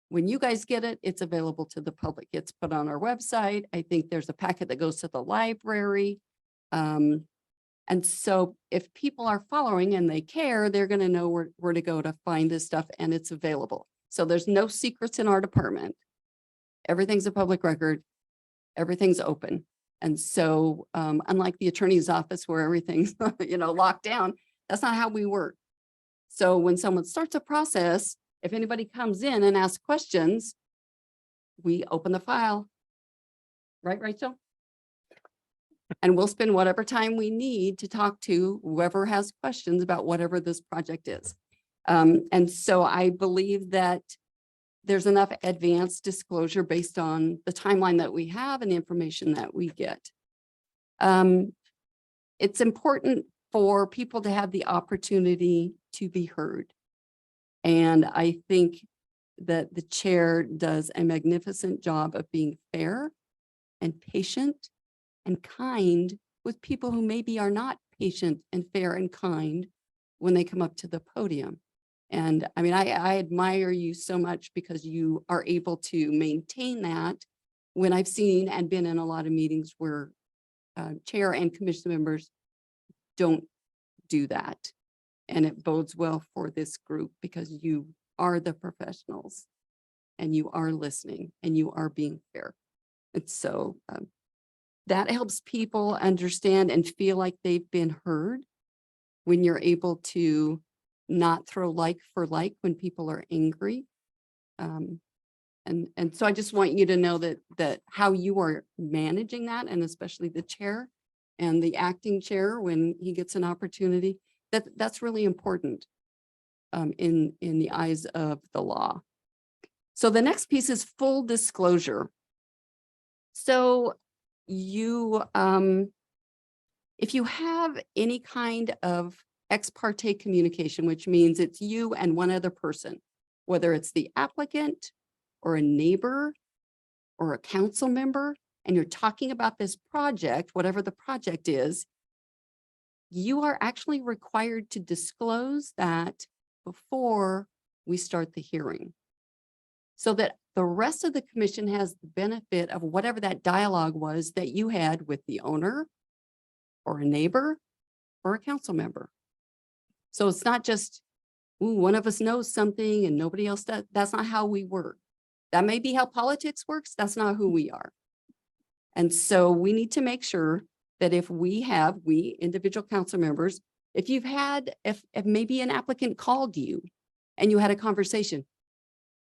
When you guys get it, it's available to the public. It's put on our website. I think there's a packet that goes to the library. And so if people are following and they care, they're going to know where to go to find this stuff, and it's available. So there's no secrets in our department. Everything's a public record. Everything's open. And so unlike the attorney's office where everything's locked down, that's not how we work. So when someone starts a process, if anybody comes in and asks questions, we open the file. Right, Rachel? And we'll spend whatever time we need to talk to whoever has questions about whatever this project is. And so I believe that there's enough advanced disclosure based on the timeline that we have and the information that we get. It's important for people to have the opportunity to be heard. And I think that the chair does a magnificent job of being fair and patient and kind with people who maybe are not patient and fair and kind when they come up to the podium. And I mean, I admire you so much because you are able to maintain that when I've seen and been in a lot of meetings where chair and commission members don't do that. And it bodes well for this group because you are the professionals and you are listening and you are being fair. And so that helps people understand and feel like they've been heard when you're able to not throw like for like when people are angry. And so I just want you to know that how you are managing that, and especially the chair and the acting chair when he gets an opportunity, that's really important in the eyes of the law. So the next piece is full disclosure. So you, if you have any kind of ex parte communication, which means it's you and one other person, whether it's the applicant or a neighbor or a council member, and you're talking about this project, whatever the project is, you are actually required to disclose that before we start the hearing, so that the rest of the commission has the benefit of whatever that dialogue was that you had with the owner or a neighbor or a council member. So it's not just, ooh, one of us knows something and nobody else does. That's not how we work. That may be how politics works. That's not who we are. And so we need to make sure that if we individual council members, if maybe an applicant called you and you had a conversation,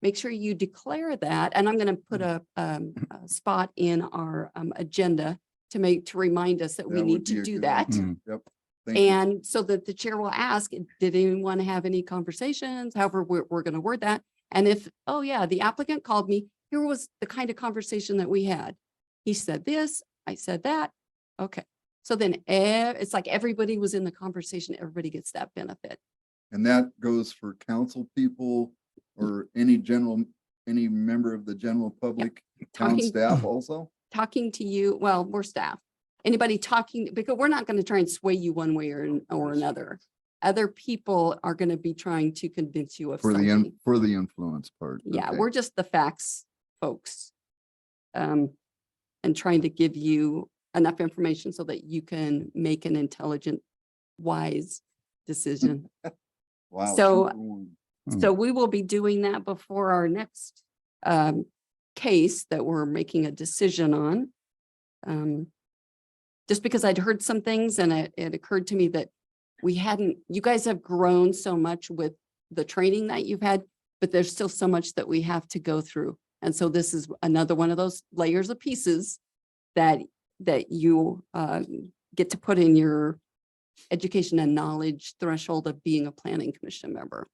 make sure you declare that. And I'm going to put a spot in our agenda to remind us that we need to do that.
Yep. Thank you.
And so that the chair will ask, did anyone have any conversations? However, we're going to word that. And if, oh yeah, the applicant called me, here was the kind of conversation that we had. He said this, I said that. Okay. So then it's like everybody was in the conversation. Everybody gets that benefit.
And that goes for council people or any member of the general public, town
Talking-
staff also?
Talking to you, well, we're staff. Anybody talking, because we're not going to try and sway you one way or another. Other people are going to be trying to convince you of
For
something.
the influence part.
Yeah,
Okay.
we're just the facts folks. And trying to give you enough information so that you can make an intelligent, wise decision.
Wow.
So-
2-for-1.
So we will be doing that before our next case that we're making a decision on. Just because I'd heard some things and it occurred to me that you guys have grown so much with the training that you've had, but there's still so much that we have to go through. And so this is another one of those layers of pieces that you get to put in your education and knowledge threshold of being a planning commission member.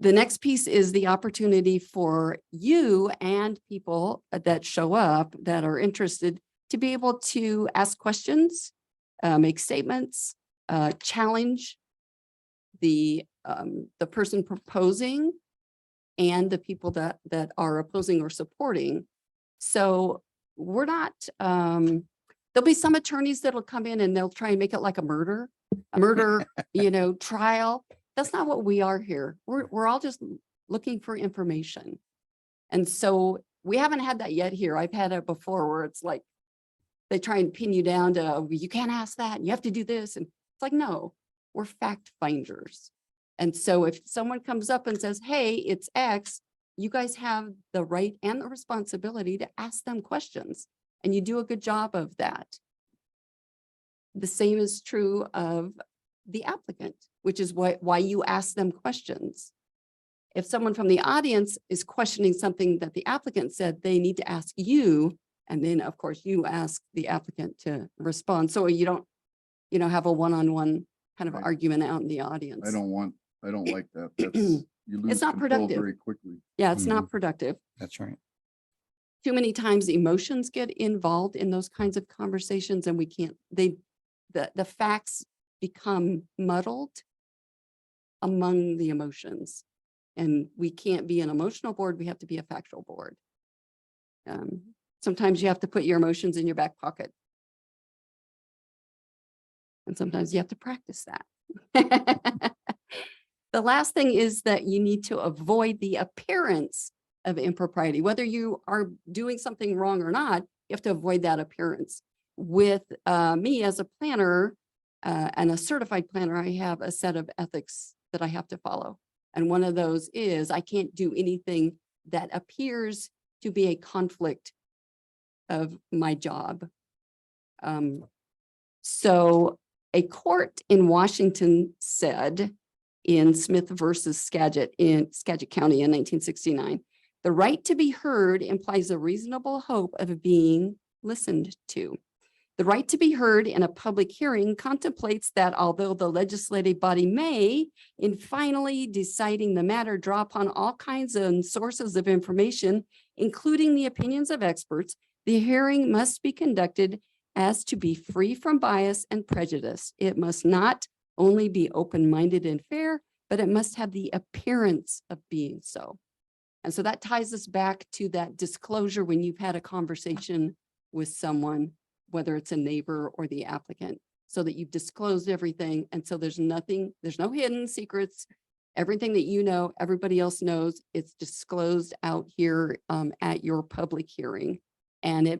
The next piece is the opportunity for you and people that show up that are interested to be able to ask questions, make statements, challenge the person proposing and the people that are opposing or supporting. So we're not, there'll be some attorneys that'll come in and they'll try and make it like a murder, trial. That's not what we are here. We're all just looking for information. And so we haven't had that yet here. I've had it before where it's like, they try and pin you down to, you can't ask that, and you have to do this. And it's like, no, we're fact finders. And so if someone comes up and says, hey, it's X, you guys have the right and the responsibility to ask them questions. And you do a good job of that. The same is true of the applicant, which is why you ask them questions. If someone from the audience is questioning something that the applicant said, they need to ask you. And then, of course, you ask the applicant to respond. So you don't, have a one-on-one kind of
Right.
argument out in the audience.
I don't like that. You lose
not
control
productive.
very quickly.
Yeah, it's not productive.
That's right.
Too many times emotions get involved in those kinds of conversations and we can't, the facts become muddled among the emotions. And we can't be an emotional board. We have to be a factual board. Sometimes you have to put your emotions in your back pocket. And sometimes you have to practice that. The last thing is that you need to avoid the appearance of impropriety. Whether you are doing something wrong or not, you have to avoid that appearance. With me as a planner and a certified planner, I have a set of ethics that I have to follow. And one of those is I can't do anything that appears to be a conflict of my job. So a court in Washington said in Smith versus Skagit in Skagit County in 1969, the right to be heard implies a reasonable hope of being listened to. The right to be heard in a public hearing contemplates that although the legislative body may, in finally deciding the matter, draw upon all kinds of sources of information, including the opinions of experts, the hearing must be conducted as to be free from bias and prejudice. It must not only be open-minded and fair, but it must have the appearance of being so. And so that ties us back to that disclosure when you've had a conversation with someone, whether it's a neighbor or the applicant, so that you've disclosed everything. And so there's no hidden secrets. Everything that you know, everybody else knows, it's disclosed out here at your public hearing. And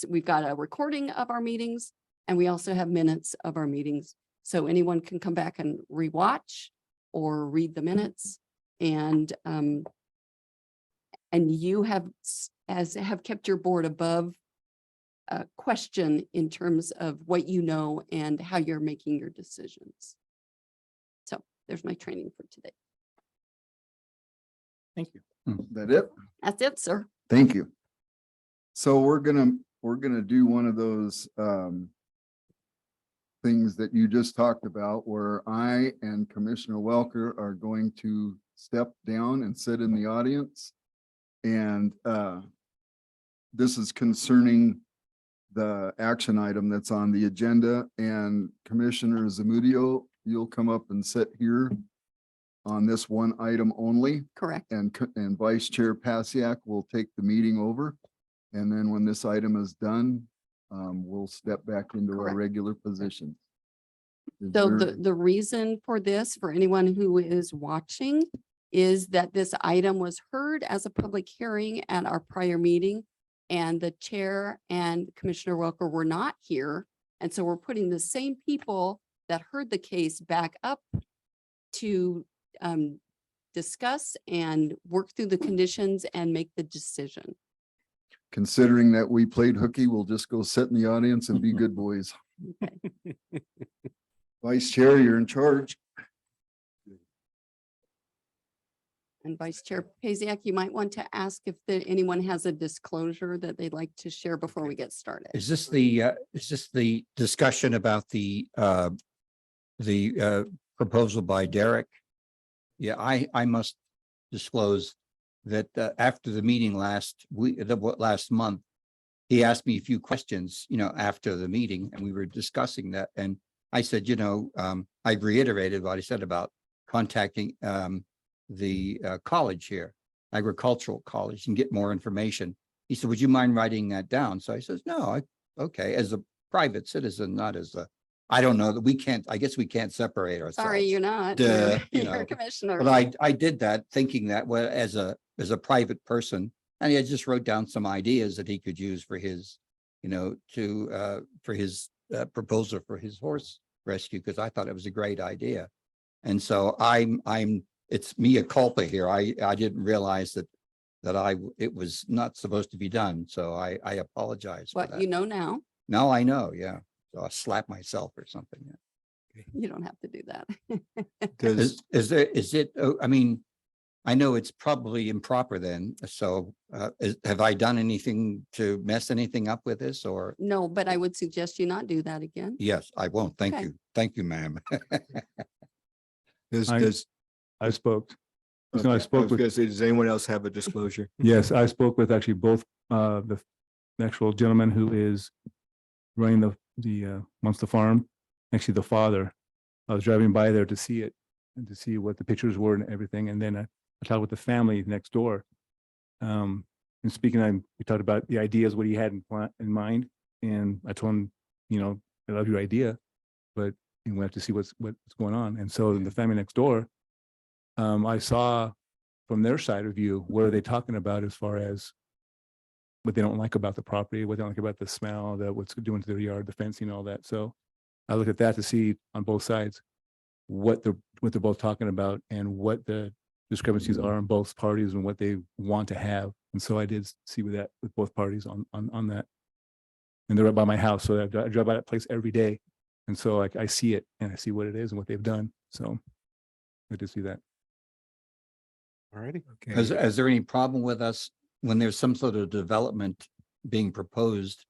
we've got a recording of our meetings and we also have minutes of our meetings. So anyone can come back and rewatch or read the minutes. And you have kept your board above question in terms of what you know and how you're making your decisions. So there's my training for today.
Thank you.
Is that it?
That's it, sir.
Thank you. So we're gonna do one of those things that you just talked about where I and Commissioner Welker are going to step down and sit in the audience. And this is concerning the action item that's on the agenda, and Commissioner Zamudio, you'll come up and sit here on this one item only.
Correct.
And Vice Chair Pasiak will take the meeting over. And then when this item is done, we'll step back into our
Correct.
regular position.
So the reason for this, for anyone who is watching, is that this item was heard as a public hearing at our prior meeting. and the chair and Commissioner Welker were not here. And so we're putting the same people that heard the case back up to discuss and work through the conditions and make the decision.
Considering that we played hooky, we'll just go sit in the audience and be good boys. Vice Chair, you're in charge.
And Vice Chair Pasiak, you might want to ask if anyone has a disclosure that they'd like to share before we get started.
Is this the discussion about the proposal by Derek? Yeah, I must disclose that after the meeting last month, he asked me a few questions, after the meeting, and we were discussing that. And I said, I reiterated what I said about contacting the college here, agricultural college, and get more information. He said, would you mind writing that down? So I says, no, okay, as a private citizen, not as a, I don't know that I guess we can't separate ourselves.
Sorry, you're not.
Duh,
You're a commissioner.
But I did that thinking that as a private person, and I just wrote down some ideas that he could use for his, for his proposal for his horse rescue, because I thought it was a great idea. And so it's mea culpa here. I didn't realize that it was not supposed to be done. So I apologize for
What
that.
you know now,
Now I know, yeah. So I'll slap myself or something. Yeah.
you don't have to do that.
Is it, I mean, I know it's probably improper then. So have I done anything to mess anything up with this, or?
No, but I would suggest you not do that again.
Yes, I won't. Thank
Okay.
you. Thank you, ma'am.
I spoke.
Okay,
I spoke with,
Does anyone else have a disclosure?
yes, I spoke with actually both, the actual gentleman who is running the Munster farm, actually the father. I was driving by there to see it and to see what the pictures were and everything. And then I talked with the family next door. And speaking, we talked about the ideas, what he had in mind. And I told him, I love your idea, but we have to see what's going on. And so the family next door, I saw from their side of view, what are they talking about as far as what they don't like about the property, what they don't like about the smell, what's doing to their yard, the fencing, all that. So I look at that to see on both sides what they're both talking about and what the discrepancies are on both parties and what they want to have. And so I did see with both parties on that. And they're right by my house, so I drive by that place every day. And so I see it and I see what it is and what they've done. So I did see that.
All righty.
Is there any problem with us when there's some sort of development being proposed?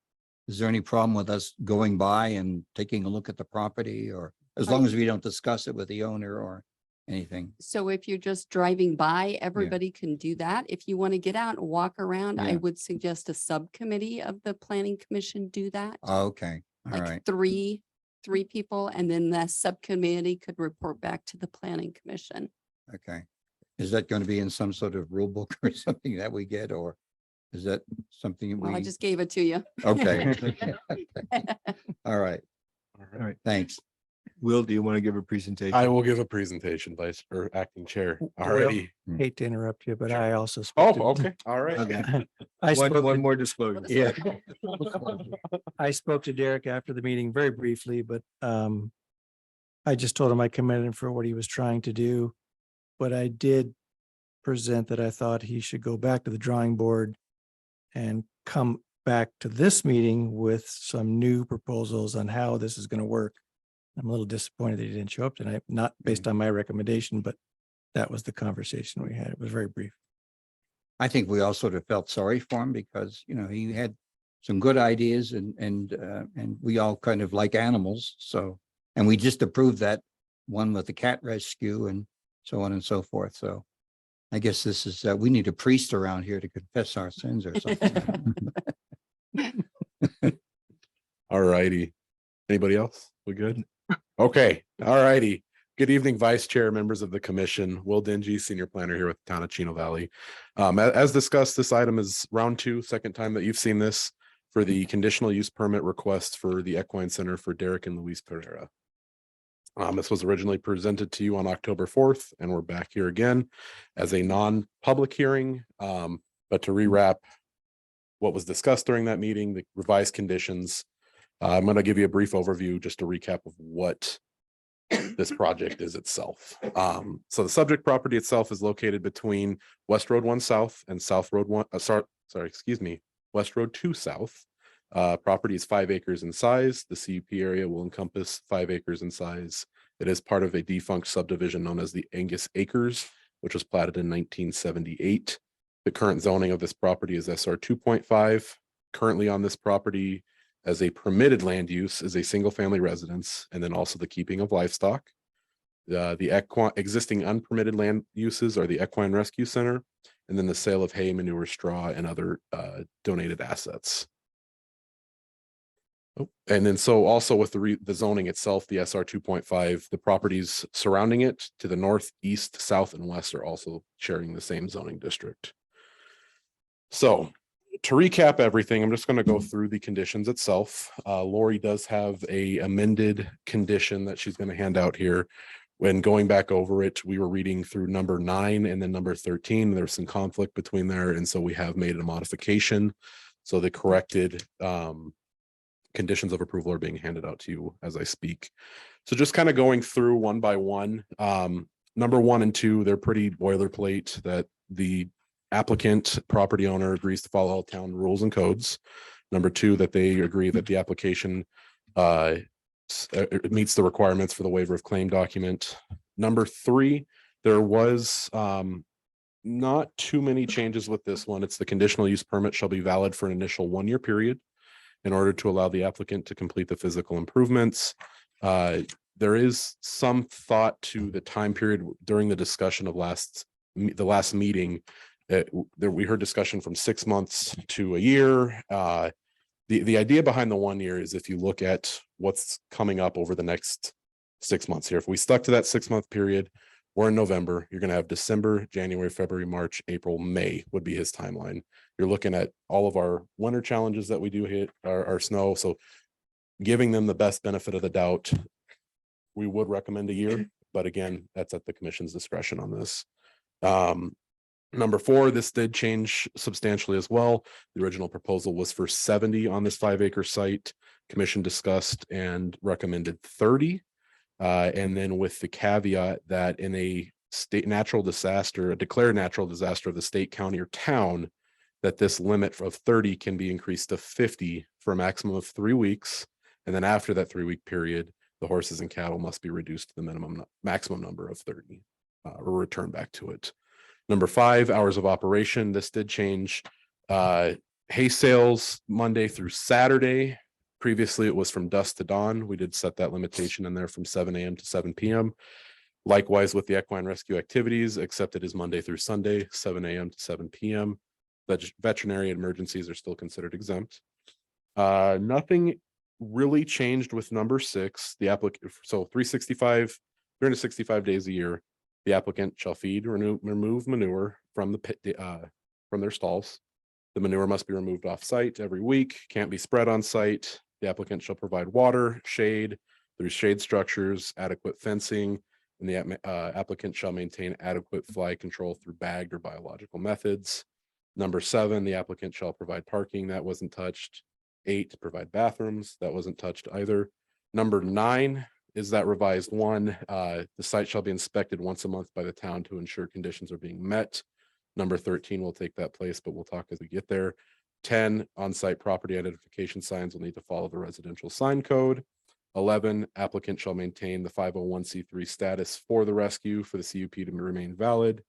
Is there any problem with us going by and taking a look at the property, or as long as we don't discuss it with the owner or anything?
So if you're just driving by, everybody can do that. If you want to get out and walk around, I
Yeah.
would suggest a subcommittee of the planning commission do that.
Okay, all
Like
right.
three people, and then the subcommittee could report back to the planning commission.
Okay. Is that going to be in some sort of rule book or something that we get, or is that something
Well, I
we?
just gave it to you.
Okay. All right,
All
All right.
thanks.
Will, do you want to give a presentation?
I will give a presentation, Vice or Acting Chair. Alrighty.
Hate to interrupt you, but I also.
Oh,
spoke to-
okay. All right.
Okay.
I spoke
One
to-
more disclosure.
Yeah. I spoke to Derek after the meeting very briefly, but I just told him I commended him for what he was trying to do. But I did present that I thought he should go back to the drawing board and come back to this meeting with some new proposals on how this is going to work. I'm a little disappointed that he didn't show up tonight, not based on my recommendation, but that was the conversation we had. It was very brief.
I think we all sort of felt sorry for him because, he had some good ideas and we all kind of like animals. So, and we just approved that one with the cat rescue and so on and so forth. So I guess this is, we need a priest around here to confess our sins or something.
All righty. Anybody else? We good? Okay. All righty. Good evening, Vice Chair, members of the commission. Will Dingy, Senior Planner here with the Town of Chino Valley. As discussed, this item is round 2, second time that you've seen this for the conditional use permit request for the Equine Center for Derek and Luis Pereira. This was originally presented to you on October 4th, and we're back here again as a non-public hearing. But to rewrap what was discussed during that meeting, the revised conditions. I'm going to give you a brief overview, just a recap of what this project is itself. So the subject property itself is located between West Road 1 South and South Road 1, West Road 2 South. Property is 5 acres in size. The CUP area will encompass 5 acres in size. It is part of a defunct subdivision known as the Angus Acres, which was platted in 1978. The current zoning of this property is SR 2.5. Currently on this property as a permitted land use is a single family residence, and then also the keeping of livestock. The existing unpermitted land uses are the Equine Rescue Center, and then the sale of hay, manure, straw, and other donated assets. Oh, and then so also with the zoning itself, the SR 2.5, the properties surrounding it to the north, east, south, and west are also sharing the same zoning district. So to recap everything, I'm just going to go through the conditions itself. Lori does have a amended condition that she's going to hand out here. When going back over it, we were reading through number 9 and then number 13. There's some conflict between there, and so we have made a modification. So the corrected conditions of approval are being handed out to you as I speak. So just kind of going through one by one. Number 1 and 2, they're pretty boilerplate, that the applicant property owner agrees to follow all town rules and codes. Number 2, that they agree that the application it meets the requirements for the waiver of claim document. Number 3, there was not too many changes with this one. It's the conditional use permit shall be valid for an initial 1-year period in order to allow the applicant to complete the physical improvements. There is some thought to the time period during the discussion of the last meeting. We heard discussion from 6 months to a year. The idea behind the 1 year is if you look at what's coming up over the next 6 months here, if we stuck to that 6-month period, we're in November, you're going to have December, January, February, March, April, May would be his timeline. You're looking at all of our winter challenges that we do hit, our snow. So giving them the best benefit of the doubt, we would recommend a year, but again, that's at the commission's discretion on this. Number 4, this did change substantially as well. The original proposal was for 70 on this 5-acre site. Commission discussed and recommended 30. And then with the caveat that in a state natural disaster, a declared natural disaster of the state, county, or town, that this limit of 30 can be increased to 50 for a maximum of 3 weeks. And then after that 3-week period, the horses and cattle must be reduced to the maximum number of 30 or returned back to it. Number 5, hours of operation. This did change. Hay sales Monday through Saturday. Previously, it was from dusk to dawn. We did set that limitation in there from 7 a.m. to 7 p.m. Likewise with the equine rescue activities, except it is Monday through Sunday, 7 a.m. to 7 p.m. Veterinary emergencies are still considered exempt. Nothing really changed with number 6. The applicant, so 365 days a year, the applicant shall feed or remove manure from the pit, from their stalls. The manure must be removed off site every week, can't be spread on site. The applicant shall provide water, shade through shade structures, adequate fencing, and the applicant shall maintain adequate fly control through bagged or biological methods. Number 7, the applicant shall provide parking. That wasn't touched. 8, provide bathrooms. That wasn't touched either. Number 9 is that revised one. The site shall be inspected once a month by the town to ensure conditions are being met. Number 13 will take that place, but we'll talk as we get there. 10, on-site property identification signs will need to follow the residential sign code. 11, applicant shall maintain the 501c3 status for the rescue for the CUP to remain valid.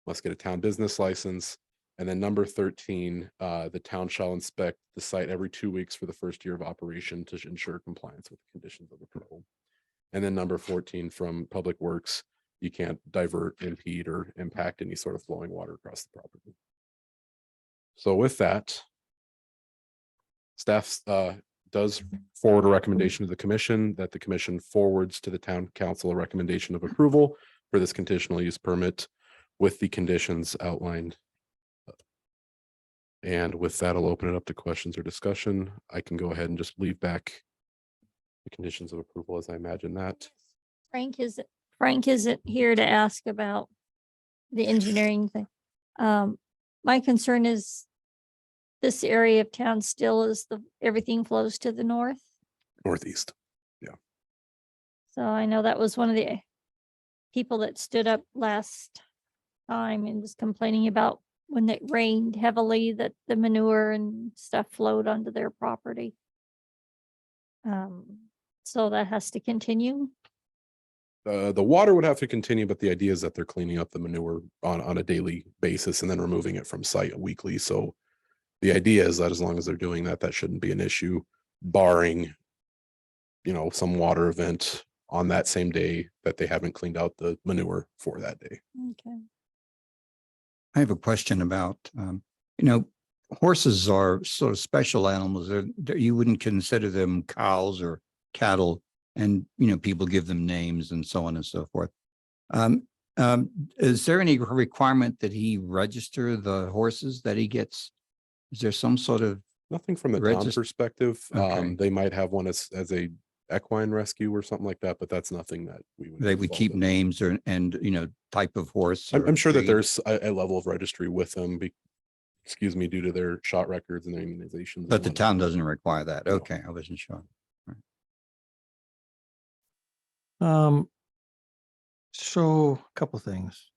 Must get a town business license. And then number 13, the town shall inspect the site every 2 weeks for the first year of operation to ensure compliance with the conditions of approval. And then number 14 from Public Works, you can't divert, impede, or impact any sort of flowing water across the property. So with that, staff does forward a recommendation to the commission that the commission forwards to the town council a recommendation of approval for this conditional use permit with the conditions outlined. And with that, I'll open it up to questions or discussion. I can go ahead and just leave back the conditions of approval as I imagine that.
Frank isn't here to ask about the engineering thing. My concern is this area of town still is everything flows to the north.
Northeast.
So I know that was one of the people that stood up last time and was complaining about when it rained heavily that the manure and stuff flowed onto their property. So that has to continue.
The water would have to continue, but the idea is that they're cleaning up the manure on a daily basis and then removing it from site weekly. So the idea is that as long as they're doing that, that shouldn't be an issue, barring, some water event on that same day that they haven't cleaned out the manure for that day.
Okay.
I have a question about, horses are sort of special animals. You wouldn't consider them cows or cattle, and, people give them names and so on and so forth. Is there any requirement that he register the horses that he gets? Is there some sort of,
Nothing from the town
Register-
perspective.
Okay.
They might have one as a equine rescue or something like that, but that's nothing that we would.
they
get
would
involved
keep
in.
names and type of horse?
I'm
or
sure that
breed?
there's a level of registry with them, due to their shot records and their immunizations. and
But the
whatnot.
town doesn't require that.
No.
Okay, I wasn't sure.
So a couple things.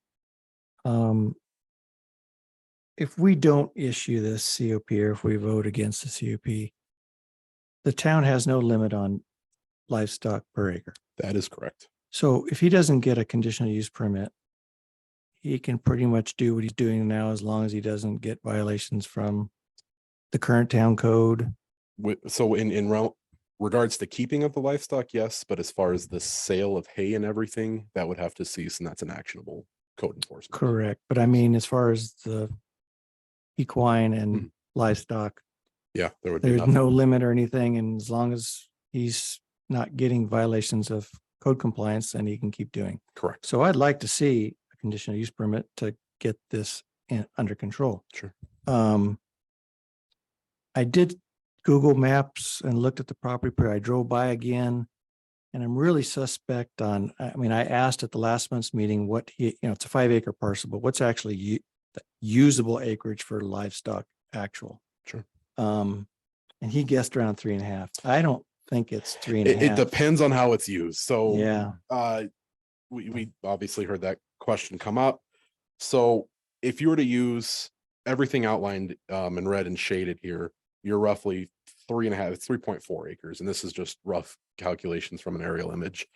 If we don't issue this COP or if we vote against the COP, the town has no limit on livestock per acre.
That is correct.
So if he doesn't get a conditional use permit, he can pretty much do what he's doing now as long as he doesn't get violations from the current town code.
So in regards to keeping of the livestock, yes, but as far as the sale of hay and everything, that would have to cease, and that's an actionable code enforcement.
Correct. But I mean, as far as the equine and
Mhm.
livestock,
Yeah, there would be
there's
nothing.
no limit or anything. And as long as he's not getting violations of code compliance, then he can keep doing.
Correct.
So I'd like to see a conditional use permit to get this under control.
Sure.
I did Google Maps and looked at the property. I drove by again, and I'm really suspect on, I asked at the last month's meeting it's a 5-acre parcel, but what's actually the usable acreage for livestock actual?
Sure.
And he guessed around 3.5. I don't think it's 3.5.
It depends on how it's used. So
Yeah.
We obviously heard that question come up. So if you were to use everything outlined in red and shaded here, you're roughly 3.5, it's 3.4 acres. And this is just rough calculations from an aerial image.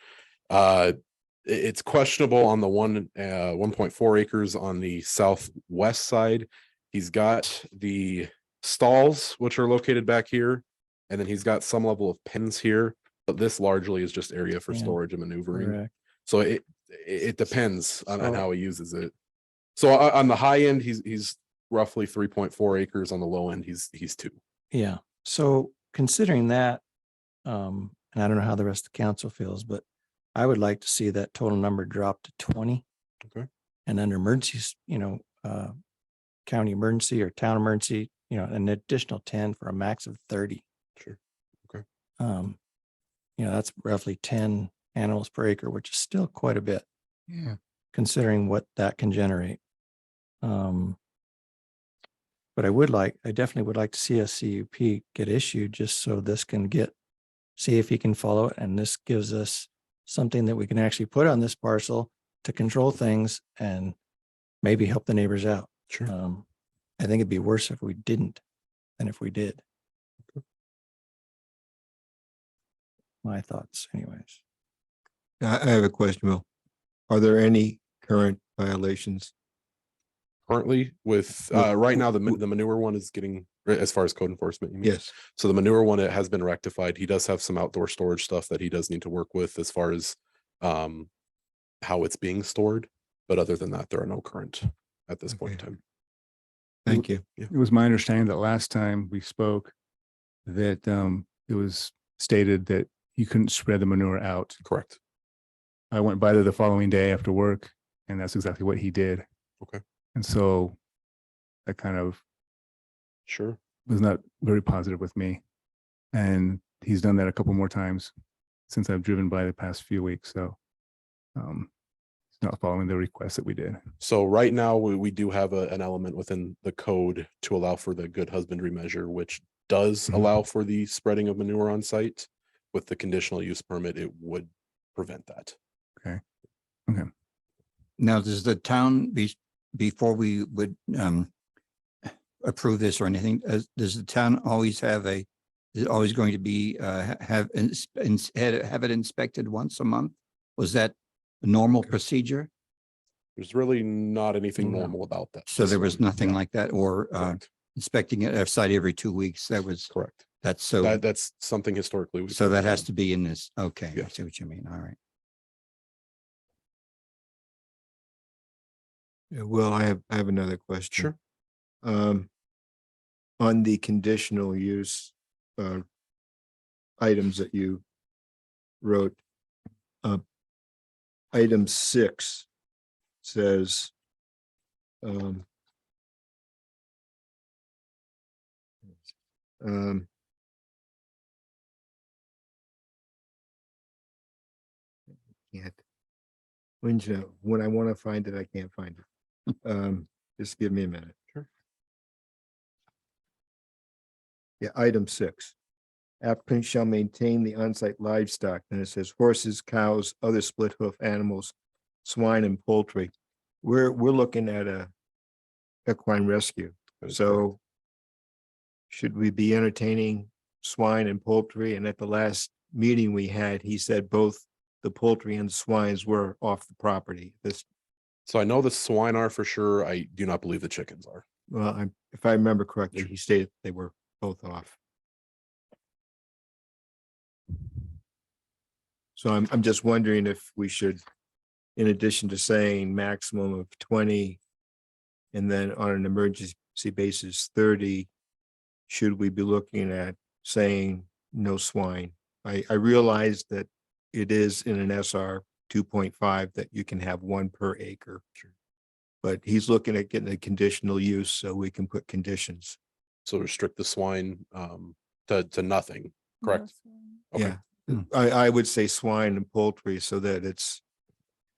It's questionable on the 1.4 acres on the southwest side. He's got the stalls, which are located back here, and then he's got some level of pens here, but this largely is just area for
Yeah.
storage and maneuvering.
Correct.
So it depends on
So-
how he uses it. So on the high end, he's roughly 3.4 acres. On the low end, he's 2.
Yeah. So considering that, and I don't know how the rest of the council feels, but I would like to see that total number drop to 20.
Okay.
And under emergencies, county emergency or town emergency, an additional 10 for a max of 30.
Sure. Okay.
That's roughly 10 animals per acre, which is still quite a bit
Yeah.
considering what that can generate. But I definitely would like to see a CUP get issued just so this can see if he can follow it. And this gives us something that we can actually put on this parcel to control things and maybe help the neighbors out.
Sure.
I think it'd be worse if we didn't than if we did. My thoughts anyways.
I have a question, Will. Are there any current violations?
Currently with right now, the manure one is getting, as far as code enforcement, you mean?
Yes.
So the manure one, it has been rectified. He does have some outdoor storage stuff that he does need to work with as far as how it's being stored. But other than that, there are no current at this point in
Okay.
time.
Thank you.
Yeah.
It was my understanding that last time we spoke that it was stated that you couldn't spread the manure out.
Correct.
I went by there the following day after work, and that's exactly what he did.
Okay.
And so that kind of
Sure.
was not very positive with me. And he's done that a couple more times since I've driven by the past few weeks. So not following the request that we did.
So right now, we do have an element within the code to allow for the good husbandry measure, which does
Mhm.
allow for the spreading of manure on site. With the conditional use permit, it would prevent that.
Now, does the town before we would approve this or anything, does the town always have is it always going to be have it inspected once a month? Was that a normal procedure?
There's really not anything
No.
normal about that.
So there was
one.
nothing
Yeah,
like that, or
correct.
inspecting it at site every 2 weeks? That was
Correct.
that's so.
That's something historically.
So that has to be in this. Okay, I
Yeah.
see what you mean. All right.
Yeah, Will, I have another question.
Sure.
On the conditional use items that you wrote, item 6 says can't when I want to find it, I can't find it. Just give me a minute.
Sure.
Yeah, item 6. Applicant shall maintain the on-site livestock, and it says horses, cows, other split hoof animals, swine and poultry. We're looking at a equine rescue.
That is
So should we be entertaining swine and poultry? And at the last meeting we had, he said both the poultry and swines were off the property.
So I know the swine are for sure. I do not believe the chickens are.
Well, if I remember correctly, he stated they were both off. So I'm just wondering if we should, in addition to saying maximum of 20, and then on an emergency basis 30, should we be looking at saying no swine? I realize that it is in an SR 2.5 that you can have 1 per acre. But he's looking at getting a conditional use so we can put conditions.
So restrict the swine to nothing, correct? Okay.
Yeah, I would say swine and poultry so that it's,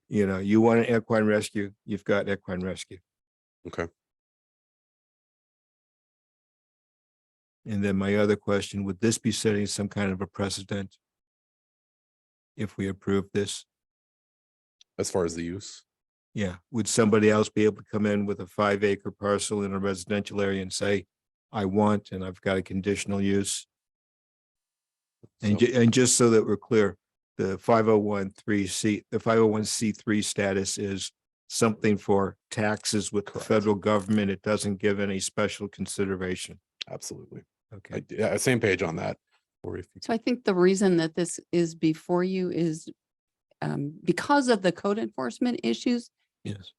you want an equine rescue, you've got equine rescue.
Okay.
And then my other question, would this be setting some kind of a precedent if we approve this?
As far as the use,
Yeah, would somebody else be able to come in with a 5-acre parcel in a residential area and say, I want, and I've got a conditional use? And,
So-
and just so that we're clear, the 501c3 status is something for taxes with the
Correct.
federal government. It doesn't give any special consideration.
absolutely.
Okay.
Yeah, same page on that. Or if you
So I think the reason that this is before you is because of the code enforcement issues,
Yes.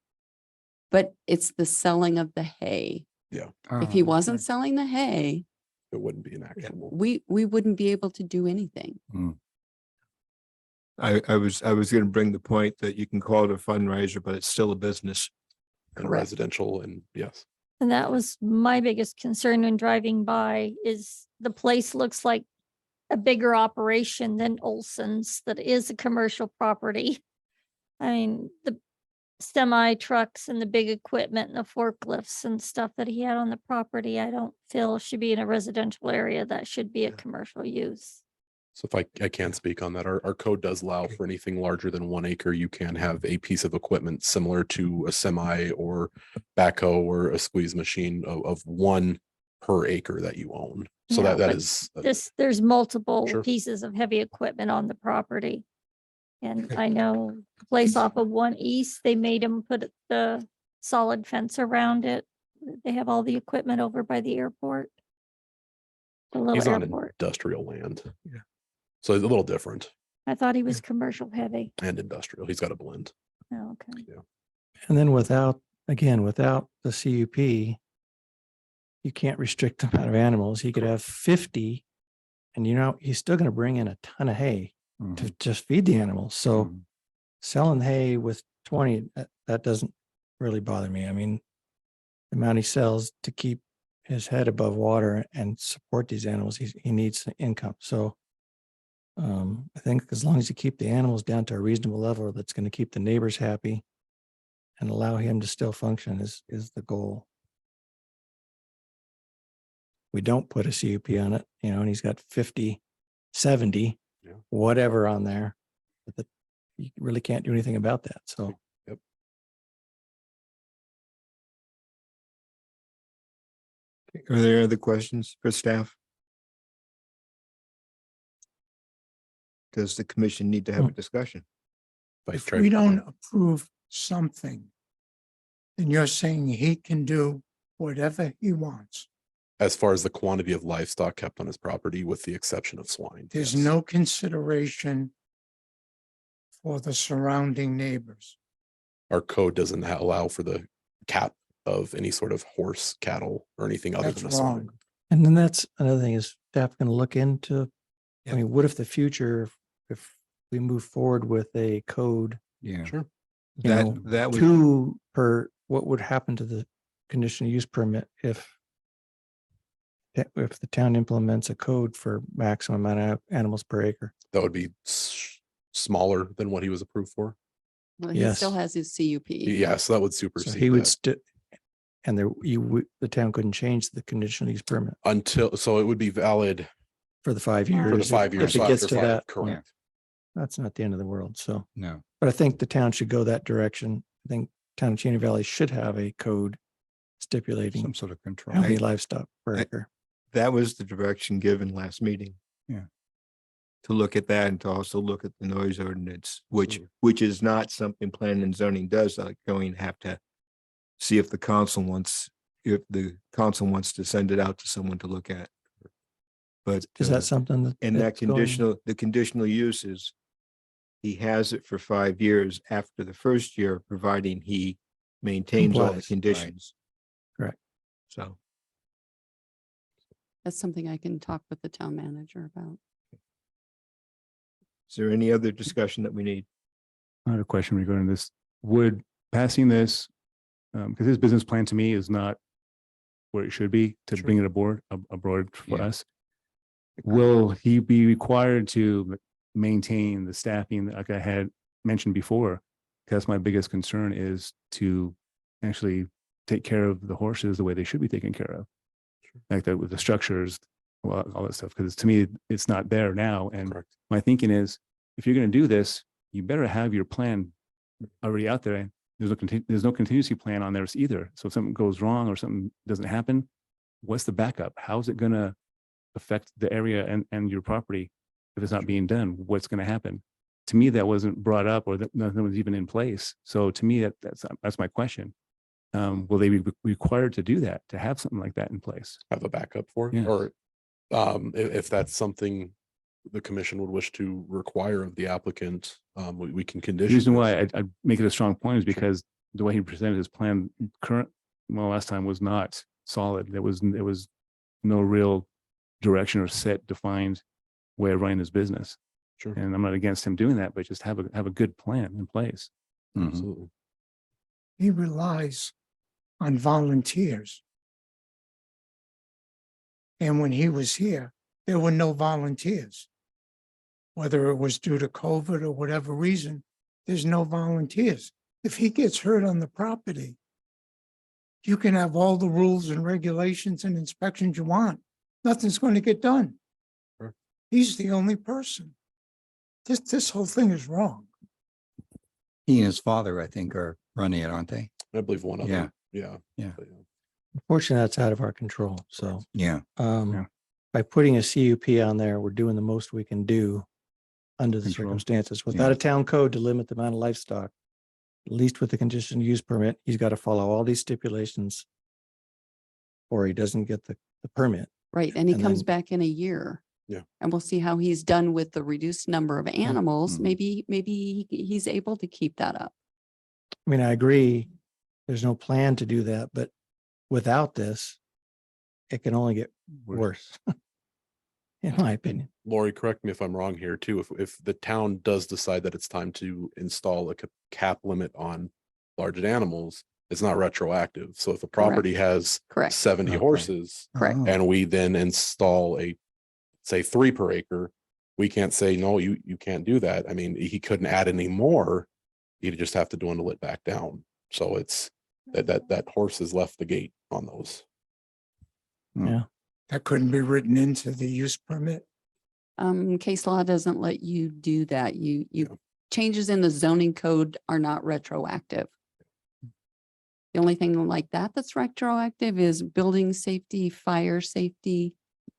but it's the selling of the hay. If
Oh,
he wasn't selling the hay,
it wouldn't be an actionable.
we wouldn't be able to do anything.
I was going to bring the point that you can call it a fundraiser, but it's still a business.
And
Correct.
residential and yes.
And that was my biggest concern when driving by is the place looks like a bigger operation than Olson's that is a commercial property. I mean, the semi trucks and the big equipment and the forklifts and stuff that he had on the property, I don't feel should be in a residential area. That should be a commercial use.
So if I can speak on that, our code does allow for anything larger than 1 acre. You can have a piece of equipment similar to a semi or backhoe or a squeeze machine of 1 per acre that you own. So
Yeah,
that
but
is
There's multiple
Sure.
pieces of heavy equipment on the property. And I know the place off of 1 East, they made him put the solid fence around it. They have all the equipment over by the airport. The little
he's on
airport.
industrial land.
Yeah.
So it's a little different
I thought he was commercial heavy.
and industrial. He's got a blend.
Oh, okay.
And then without the CUP, you can't restrict the amount of animals. He could have 50 and he's still going to bring in a ton of hay to just feed the animals. So selling hay with 20, that doesn't really bother me. I mean, the amount he sells to keep his head above water and support these animals, he needs the income. So I think as long as you keep the animals down to a reasonable level, that's going to keep the neighbors happy. and allow him to still function is the goal. We don't put a CUP on it, and he's got 50, 70,
Yeah.
whatever on there. But you really can't do anything about that. So
Yep.
Are there other questions for staff? Does the commission need to have a discussion?
Vice
If
Chair.
we don't approve something, then you're saying he can do whatever he wants.
As far as the quantity of livestock kept on his property, with the exception of swine.
There's
yes.
no consideration for the surrounding neighbors.
Our code doesn't allow for the cap of any sort of horse, cattle, or anything other
That's
than a swine.
wrong.
and then that's another thing is staff going to look into.
Yeah.
I mean, what if the future, if we move forward with a code,
Yeah.
Sure.
That would,
two per, what would happen to the conditional use permit if the town implements a code for maximum amount of animals per acre?
That would be smaller than what he was approved for.
Well, he still
Yes.
has his CUP.
Yeah, so that would
So
supersede
he would
that.
and the town couldn't change the conditional use permit
So it would be valid
for the 5 years.
for the 5 years.
If it
so
gets
after
to
five,
that,
correct.
that's not the end of the world. So,
No.
but I think the town should go that direction. I think town of Chino Valley should have a code stipulating
Some sort of control.
how many livestock per
I-
acre.
that was the direction given last meeting.
Yeah.
To look at that and to also look at the noise ordinance, which
Absolutely.
is not something planning and zoning does, like going to have to see if the council wants to send it out to someone to look at. But
Is that something that?
and that
that's going-
the conditional use is he has it for 5 years after the first year, providing he maintains all the
Complies, right.
conditions.
Correct.
So
That's something I can talk with the town manager about.
is there any other discussion that we need?
I have a question regarding this. Would passing this, because his business plan to me is not where it should be to
Sure.
bring it abroad for
Yeah.
us. Will he be required to maintain the staffing like I had mentioned before? Because my biggest concern is to actually take care of the horses the way they should be taken care of. Like that with the structures, well, all that stuff. Because to me, it's not there now. And
Correct.
my thinking is, if you're going to do this, you better have your plan already out there. And there's no contingency plan on theirs either. So if something goes wrong or something doesn't happen, what's the backup? How's it going to affect the area and your property if it's not being done? What's going to happen? To me, that wasn't brought up, or that nothing was even in place. So to me, that's my question. Will they be required to do that, to have something like that in place?
Have a backup for it,
Yeah.
or if that's something the commission would wish to require of the applicant, we can
The
condition.
reason
this.
why I make it a strong point is
Sure.
because the way he presented his plan last time was not solid. There was no real direction or set defined way of running his business.
Sure.
And I'm not against him doing that, but just have a good plan in place.
Mhm.
Absolutely.
He relies on volunteers. And when he was here, there were no volunteers. Whether it was due to COVID or whatever reason, there's no volunteers. If he gets hurt on the property, you can have all the rules and regulations and inspections you want. Nothing's going to get done.
Sure.
He's the only person. This whole thing is wrong.
He and his father, I think, are running it, aren't they?
I believe one of
Yeah.
them. Yeah.
Yeah.
But,
Unfortunately, that's out of our control. So
Yeah. Yeah.
by putting a CUP on there, we're doing the most we can do under the
Control.
circumstances. Without a town code to limit the amount of livestock, at least with the conditional use permit, he's got to follow all these stipulations or he doesn't get the permit.
Right, and he
And
comes
then-
back in a year.
Yeah.
And we'll see how he's done with the reduced number of animals.
Mhm.
Maybe he's able to keep that up.
I mean, I agree, there's no plan to do that, but without this, it can only get worse. In my opinion.
Lori, correct me if I'm wrong here too. If the town does decide that it's time to install a cap limit on large animals, it's not retroactive. So if a property has
Correct,
70
Okay.
horses
correct.
Oh.
and we then install say 3 per acre, we can't say, no, you can't do that. I mean, he couldn't add any more. He'd just have to dwindle it back down. So it's that horse has left the gate on those.
That couldn't be written into the use permit.
Case law doesn't let you do that. You
Yeah.
changes in the zoning code are not retroactive. The only thing like that that's retroactive is building safety, fire safety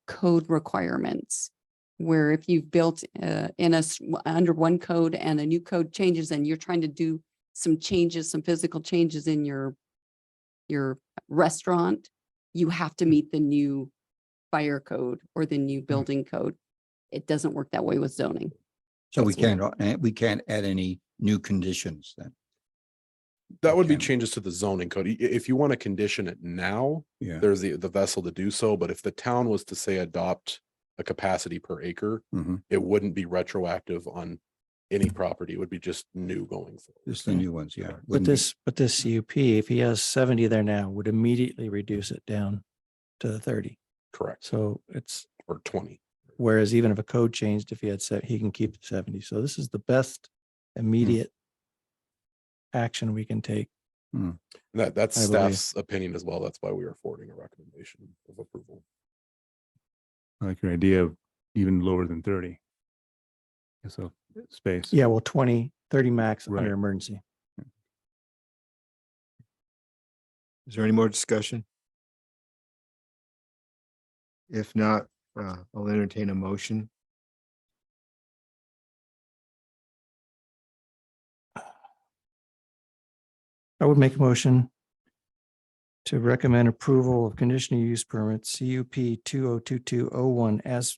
code requirements. Where if you've built under one code and a new code changes and you're trying to do some changes, some physical changes in your restaurant, you have to meet the new fire code or the new building code. It doesn't work that way with zoning.
So we
That's what-
can't add any new conditions then.
That would be
Okay.
changes to the zoning code. If you want to condition it now,
Yeah.
there's the vessel to do so. But if the town was to say adopt a capacity per acre,
Mhm.
it wouldn't be retroactive on any property. It would be just new going forward.
Just the new ones, yeah.
But
Wouldn't be-
this CUP, if he has 70 there now, would immediately reduce it down to the 30.
Correct.
So it's,
Or 20.
whereas even if a code changed, if he had set, he can keep the 70. So this is the best immediate action we can take.
That's
I believe.
staff's opinion as well. That's why we are forwarding a recommendation of approval.
I like your idea of even lower than 30. So space.
Yeah, well, 30 max
Right.
under emergency.
Is there any more discussion? If not, I'll entertain a motion.
I would make a motion to recommend approval of conditional use permit CUP 202201 as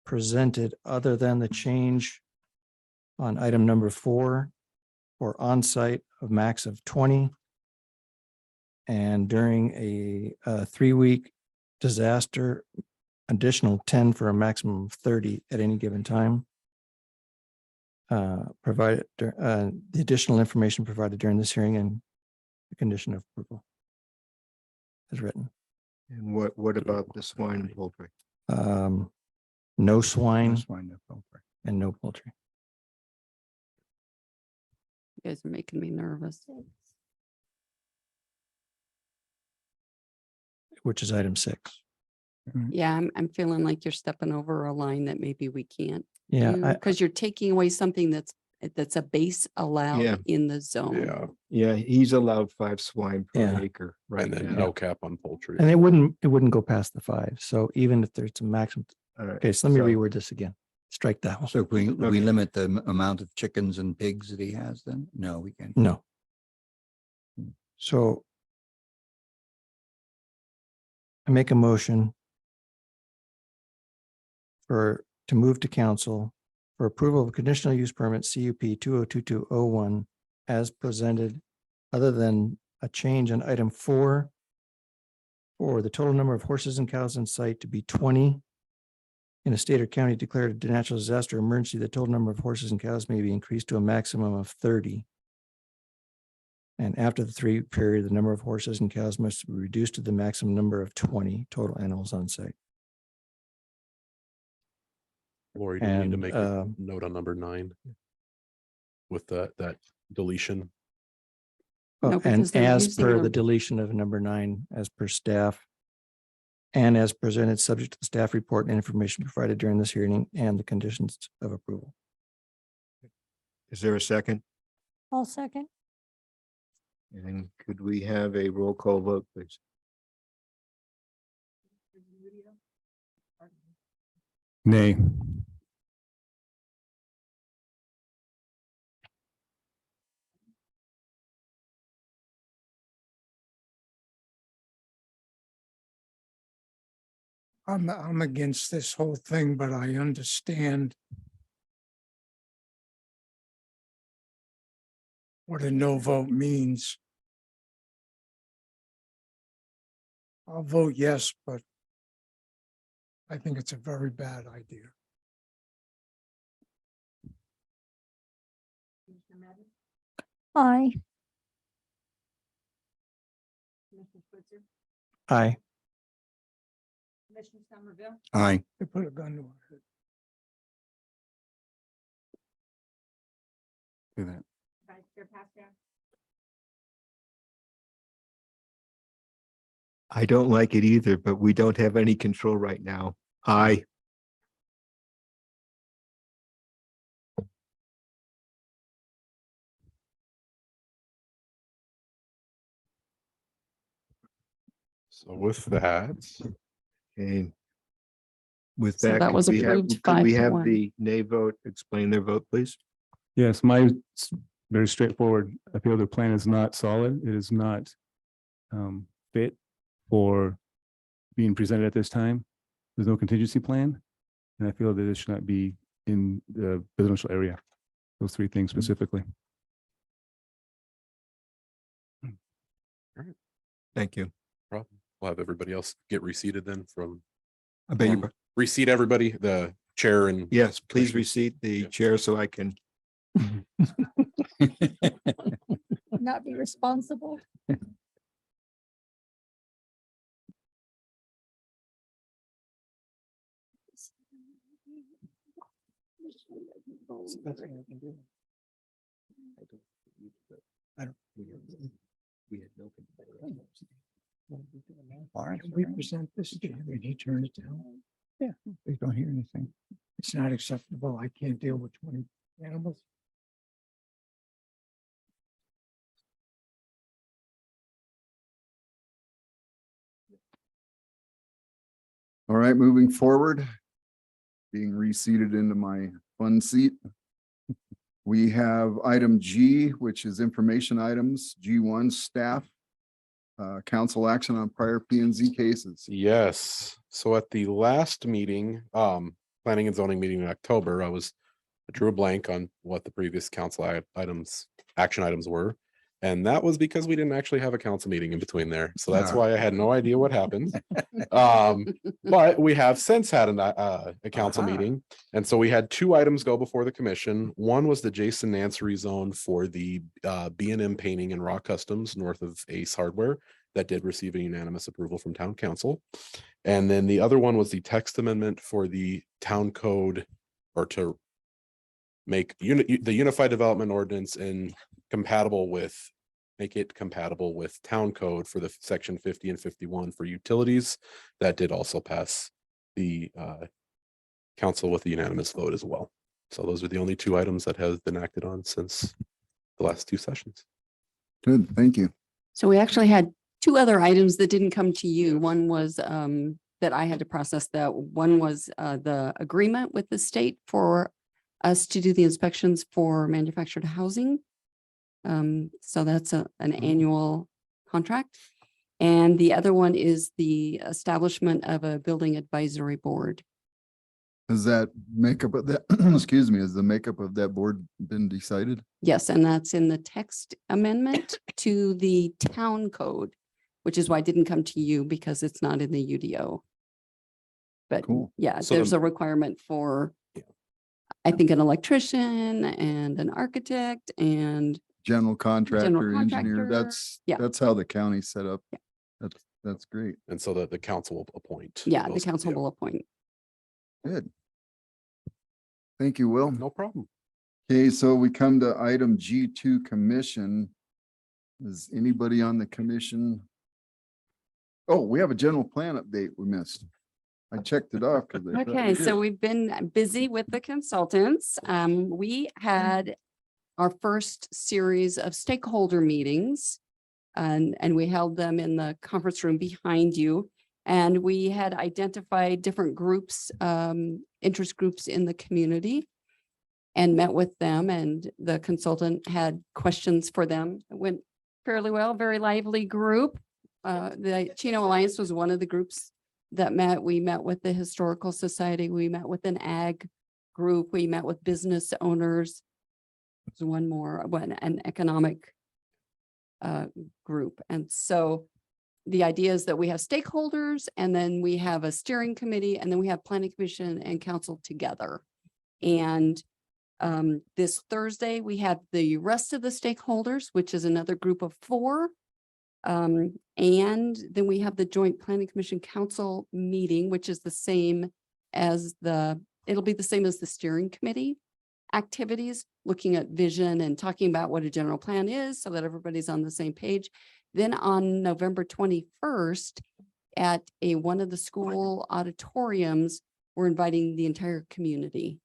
presented, other than the change on item number 4 for on-site of max of 20. And during a 3-week disaster, additional 10 for a maximum of 30 at any given time. Provided the additional information provided during this hearing and the condition of approval is written.
And what about the swine and poultry?
No
No
swine
swine, no poultry.
and no poultry.
You guys are making me nervous.
Which is item 6.
Yeah, I'm feeling like you're stepping over a line that maybe we can't
Yeah,
do because you're taking away something that's a base
Yeah.
allowed in the zone.
Yeah.
Yeah, he's allowed 5 swine per
Yeah.
acre right
And then
now.
no cap on poultry.
and it wouldn't go past the 5. So even if there's a maximum,
All right,
okay, so let me
so-
reword this again. Strike that one.
So if we
Okay.
limit the amount of chickens and pigs that he has, then no, we can't.
No. So I make a motion to move to council for approval of a conditional use permit CUP 202201 as presented, other than a change in item 4 for the total number of horses and cows in site to be 20. In a state or county declared a natural disaster emergency, the total number of horses and cows may be increased to a maximum of 30. And after the 3-week period, the number of horses and cows must be reduced to the maximum number of 20 total animals on site.
Lori, do you need to
And,
make a note on number 9? With that deletion?
No,
And
because they're
as
using
per
their-
the deletion of number 9, as per staff. And as presented, subject to the staff report and information provided during this hearing and the conditions of approval.
Is there a second?
I'll second.
And could we have a roll call vote, please?
Nay.
I'm against this whole thing, but I understand what a no vote means. I'll vote yes, but I think it's a very bad idea.
Aye.
Aye.
Commissioner Somerville,
Aye.
They put a gun to our head.
Do that.
Vice Chair Pascal,
I don't like it either, but we don't have any control right now. Aye.
So with that,
And with
So
that,
that was
could we have,
approved
could we
5-1.
have the nay vote, explain their vote, please?
Yes, my very straightforward. I feel the plan is not solid. It is not fit for being presented at this time. There's no contingency plan. And I feel that it should not be in the residential area. Those three things specifically.
Thank you.
problem. We'll have everybody else get reseated then from
I beg your,
reseat everybody, the chair and
yes, please
Commissioner.
reseat the
Yeah.
chair so I can.
Not be responsible.
Can we present this to him and he turns it down? Yeah, they don't hear anything. It's not acceptable. I can't deal with 20 animals.
All right, moving forward, being reseated into my fun seat. We have item G, which is information items, G1 staff. Council action on prior P and Z cases.
yes. So at the last meeting, planning and zoning meeting in October, I drew a blank on what the previous council action items were. And that was because we didn't actually have a council meeting in between there. So that's why I had no idea what happened. But we have since had a council meeting. And so we had two items go before the commission. One was the Jason Nancery zone for the B&M painting and raw customs north of Ace Hardware that did receive a unanimous approval from town council. And then the other one was the text amendment for the town code, or to make the unified development ordinance make it compatible with town code for the section 50 and 51 for utilities. That did also pass the council with a unanimous vote as well. So those are the only two items that have been acted on since the last two sessions.
Good, thank you.
So we actually had two other items that didn't come to you. One was that I had to process that. One was the agreement with the state for us to do the inspections for manufactured housing. So that's an annual contract. And the other one is the establishment of a building advisory board.
Has that makeup of that, excuse me, has the makeup of that board been decided?
Yes, and that's in the text amendment to the town code, which is why it didn't come to you because it's not in the UDO. But
Cool.
yeah,
So
there's
the-
a requirement for, I think, an electrician and an architect and
General contractor, engineer,
contractor. Yeah.
that's how the county's set up.
Yeah.
That's great.
And so that the council will appoint.
yeah, the
those-
council
yeah,
will appoint.
Good. Thank you, Will.
No problem.
Okay, so we come to item G2 commission. Is anybody on the commission? Oh, we have a general plan update we missed. I checked it off.
Okay, so we've been busy with the consultants. We had our first series of stakeholder meetings. And we held them in the conference room behind you. And we had identified different groups, interest groups in the community and met with them, and the consultant had questions for them. It went fairly well, very lively group. The Chino Alliance was one of the groups that met. We met with the Historical Society. We met with an ag group. We met with business owners. There's one more, an economic group. And so the idea is that we have stakeholders, and then we have a steering committee, and then we have planning commission and council together. And this Thursday, we have the rest of the stakeholders, which is another group of 4. And then we have the joint planning commission council meeting, which is the same as it'll be the same as the steering committee activities, looking at vision and talking about what a general plan is so that everybody's on the same page. Then on November 21st, at one of the school auditoriums, we're inviting the entire community.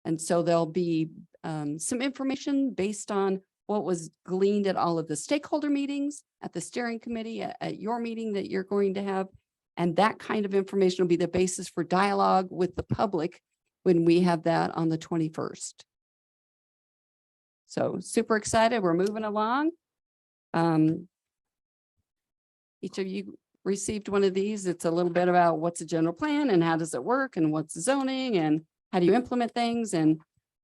And so there'll be some information based on what was gleaned at all of the stakeholder meetings, at the steering committee, at your meeting that you're going to have. And that kind of information will be the basis for dialogue with the public when we have that on the 21st. So super excited. We're moving along. Each of you received one of these. It's a little bit about what's a general plan and how does it work and what's zoning and how do you implement things. And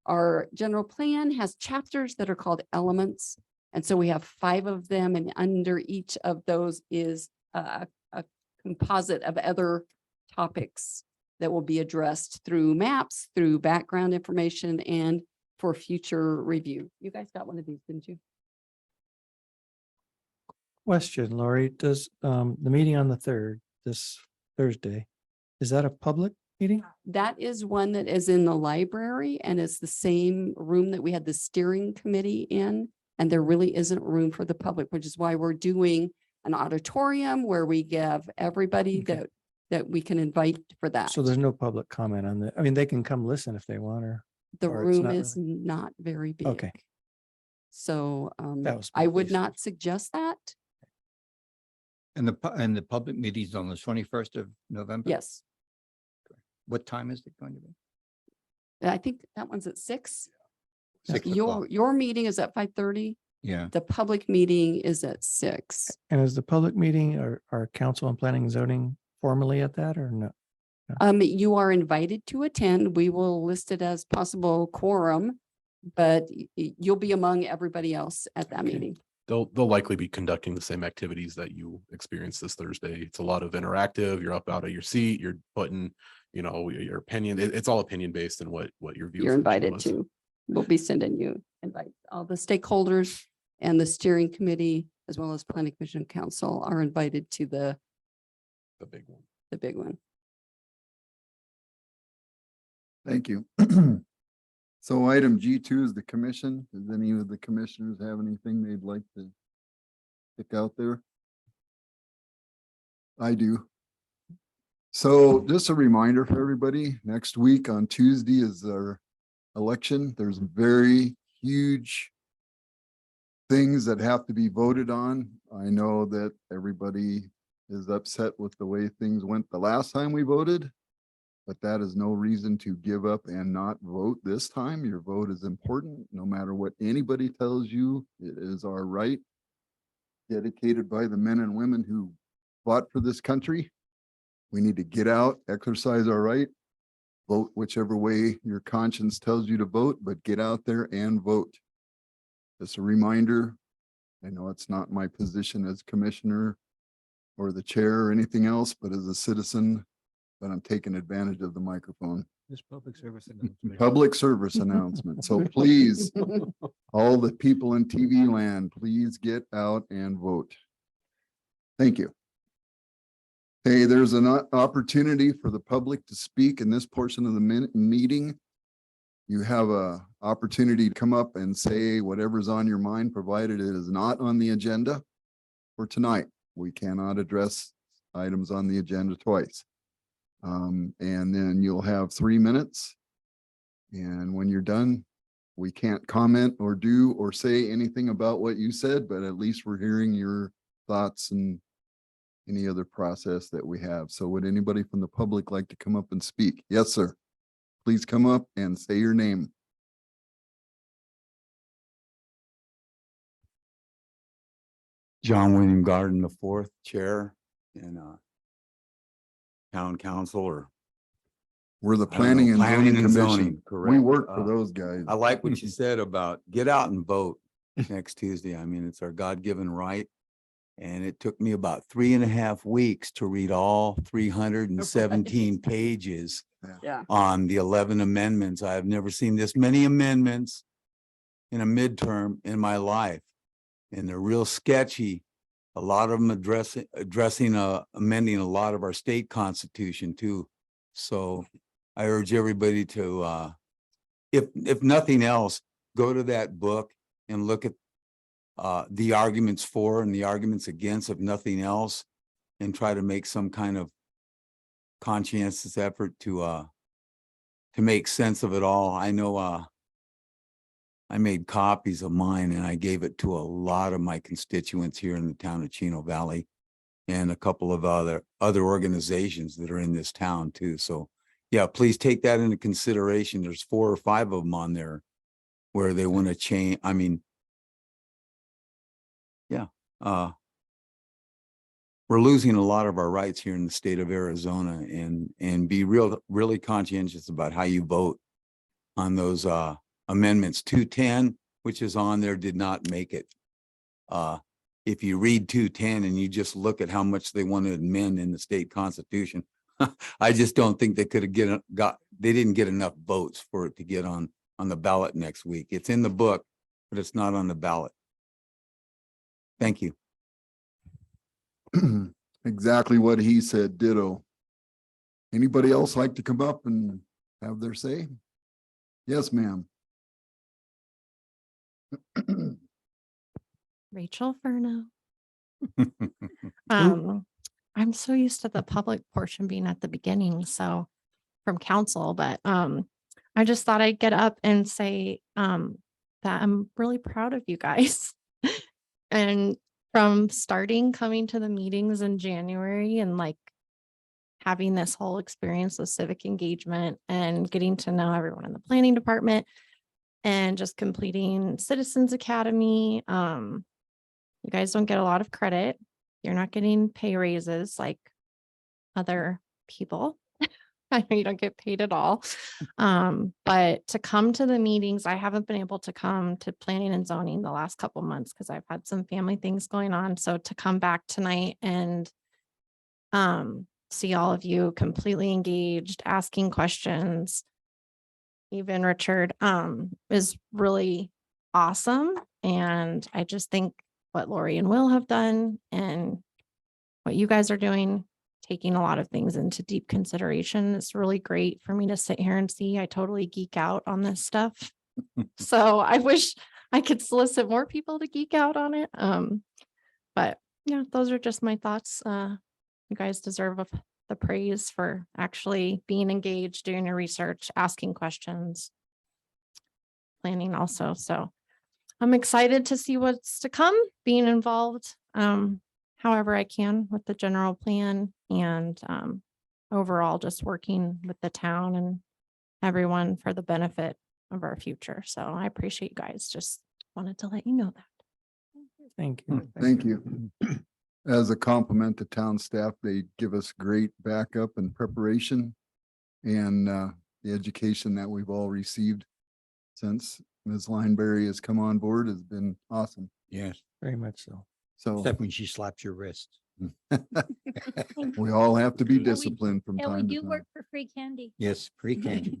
our general plan has chapters that are called elements. And so we have 5 of them, and under each of those is a composite of other topics that will be addressed through maps, through background information, and for future review. You guys got one of these, didn't you?
Question, Lori, does the meeting on the 3rd, this Thursday, is that a public meeting?
That is one that is in the library, and it's the same room that we had the steering committee in. And there really isn't room for the public, which is why we're doing an auditorium where we give everybody
Okay.
that we can invite for that.
So there's no public comment on that. I mean, they can come listen if they want,
The
or it's
room
not
is not very big.
Okay.
So
That was
I
my
would
question.
not suggest that.
And the public meeting's on the 21st of November?
Yes,
What time is it going to be?
I think that one's at 6.
6 o'clock.
Your meeting is at 5:30.
Yeah.
The public meeting is at 6.
And is the public meeting or our council on planning and zoning formally at that or no?
You are invited to attend. We will list it as possible quorum, but you'll be among everybody else at that
Okay.
meeting.
They'll likely be conducting the same activities that you experienced this Thursday. It's a lot of interactive. You're up out of your seat, you're putting, your opinion. It's all opinion based and what your view.
You're
of the issue
invited
was.
to. We'll be sending you invites. All the stakeholders and the steering committee, as well as planning commission council, are invited to the
big one.
the big one.
Thank you. So item G2 is the commission. Does any of the commissioners have anything they'd like to stick out there? I do. So just a reminder for everybody, next week on Tuesday is our election. There's very huge things that have to be voted on. I know that everybody is upset with the way things went the last time we voted, but that is no reason to give up and not vote this time. Your vote is important, no matter what anybody tells you. It is our right, dedicated by the men and women who fought for this country. We need to get out, exercise our right, vote whichever way your conscience tells you to vote, but get out there and vote. Just a reminder, I know it's not my position as commissioner or the chair or anything else, but as a citizen, but I'm taking advantage of the microphone.
This public service announcement.
Public service announcement. So please, all the people in TV land, please get out and vote. Thank you. Hey, there's an opportunity for the public to speak in this portion of the meeting. You have a opportunity to come up and say whatever's on your mind, provided it is not on the agenda for tonight. We cannot address items on the agenda twice. And then you'll have 3 minutes. And when you're done, we can't comment or do or say anything about what you said, but at least we're hearing your thoughts and any other process that we have. So would anybody from the public like to come up and speak? Yes, sir. Please come up and say your name.
John William Garden, the 4th chair and town council, or
We're the
I don't know,
planning and
planning
zoning
and
commission.
zoning,
We
correct.
work for those guys.
I like what you said about get out and vote next Tuesday. I mean, it's our God-given right. And it took me about 3.5 weeks to read all 317 pages
Yeah.
on the 11 amendments. I've never seen this many amendments in a midterm in my life. And they're real sketchy. A lot of them addressing amending a lot of our state constitution too. So I urge everybody to, if nothing else, go to that book and look at the arguments for and the arguments against, if nothing else. and try to make some kind of conscientious effort to make sense of it all. I know, I made copies of mine and I gave it to a lot of my constituents here in the town of Chino Valley and a couple of other organizations that are in this town too. So yeah, please take that into consideration. There's 4 or 5 of them on there where they want to change. I mean, yeah, we're losing a lot of our rights here in the state of Arizona, and be really conscientious about how you vote on those amendments. 210, which is on there, did not make it. If you read 210 and you just look at how much they want to amend in the state constitution, I just don't think they could have they didn't get enough votes for it to get on the ballot next week. It's in the book, but it's not on the ballot. Thank you.
Exactly what he said, ditto. Anybody else like to come up and have their say? Yes, ma'am.
Rachel Furno. I'm so used to the public portion being at the beginning, so from council, but I just thought I'd get up and say that I'm really proud of you guys. And from coming to the meetings in January and like having this whole experience with civic engagement and getting to know everyone in the planning department and just completing Citizens Academy. You guys don't get a lot of credit. You're not getting pay raises like other people. I know you don't get paid at all. But to come to the meetings, I haven't been able to come to planning and zoning the last couple months because I've had some family things going on. So to come back tonight and see all of you completely engaged, asking questions, even Richard, is really awesome. And I just think what Lori and Will have done and what you guys are doing, taking a lot of things into deep consideration. It's really great for me to sit here and see. I totally geek out on this stuff. So I wish I could solicit more people to geek out on it. But yeah, those are just my thoughts. You guys deserve the praise for actually being engaged, doing your research, asking questions, planning also. So I'm excited to see what's to come, being involved however I can with the general plan and overall just working with the town and everyone for the benefit of our future. So I appreciate you guys. Just wanted to let you know that.
Thank you.
Thank you. As a compliment to town staff, they give us great backup and preparation and the education that we've all received since Ms. Lineberry has come on board has been awesome.
Yes,
Very much so.
So
except when she slaps your wrist.
we all have to be disciplined from
And we
time to
do
time.
work for free candy.
Yes, pre-K.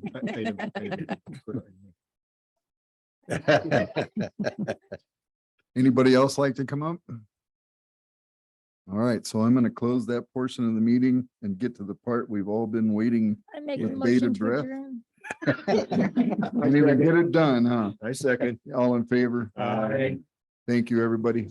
Anybody else like to come up? All right, so I'm going to close that portion of the meeting and get to the part we've all been waiting.
I make a
With
motion
bated
to
breath.
adjourn.
I need to get it done, huh?
I second.
All in favor?
Aye.
Thank you, everybody.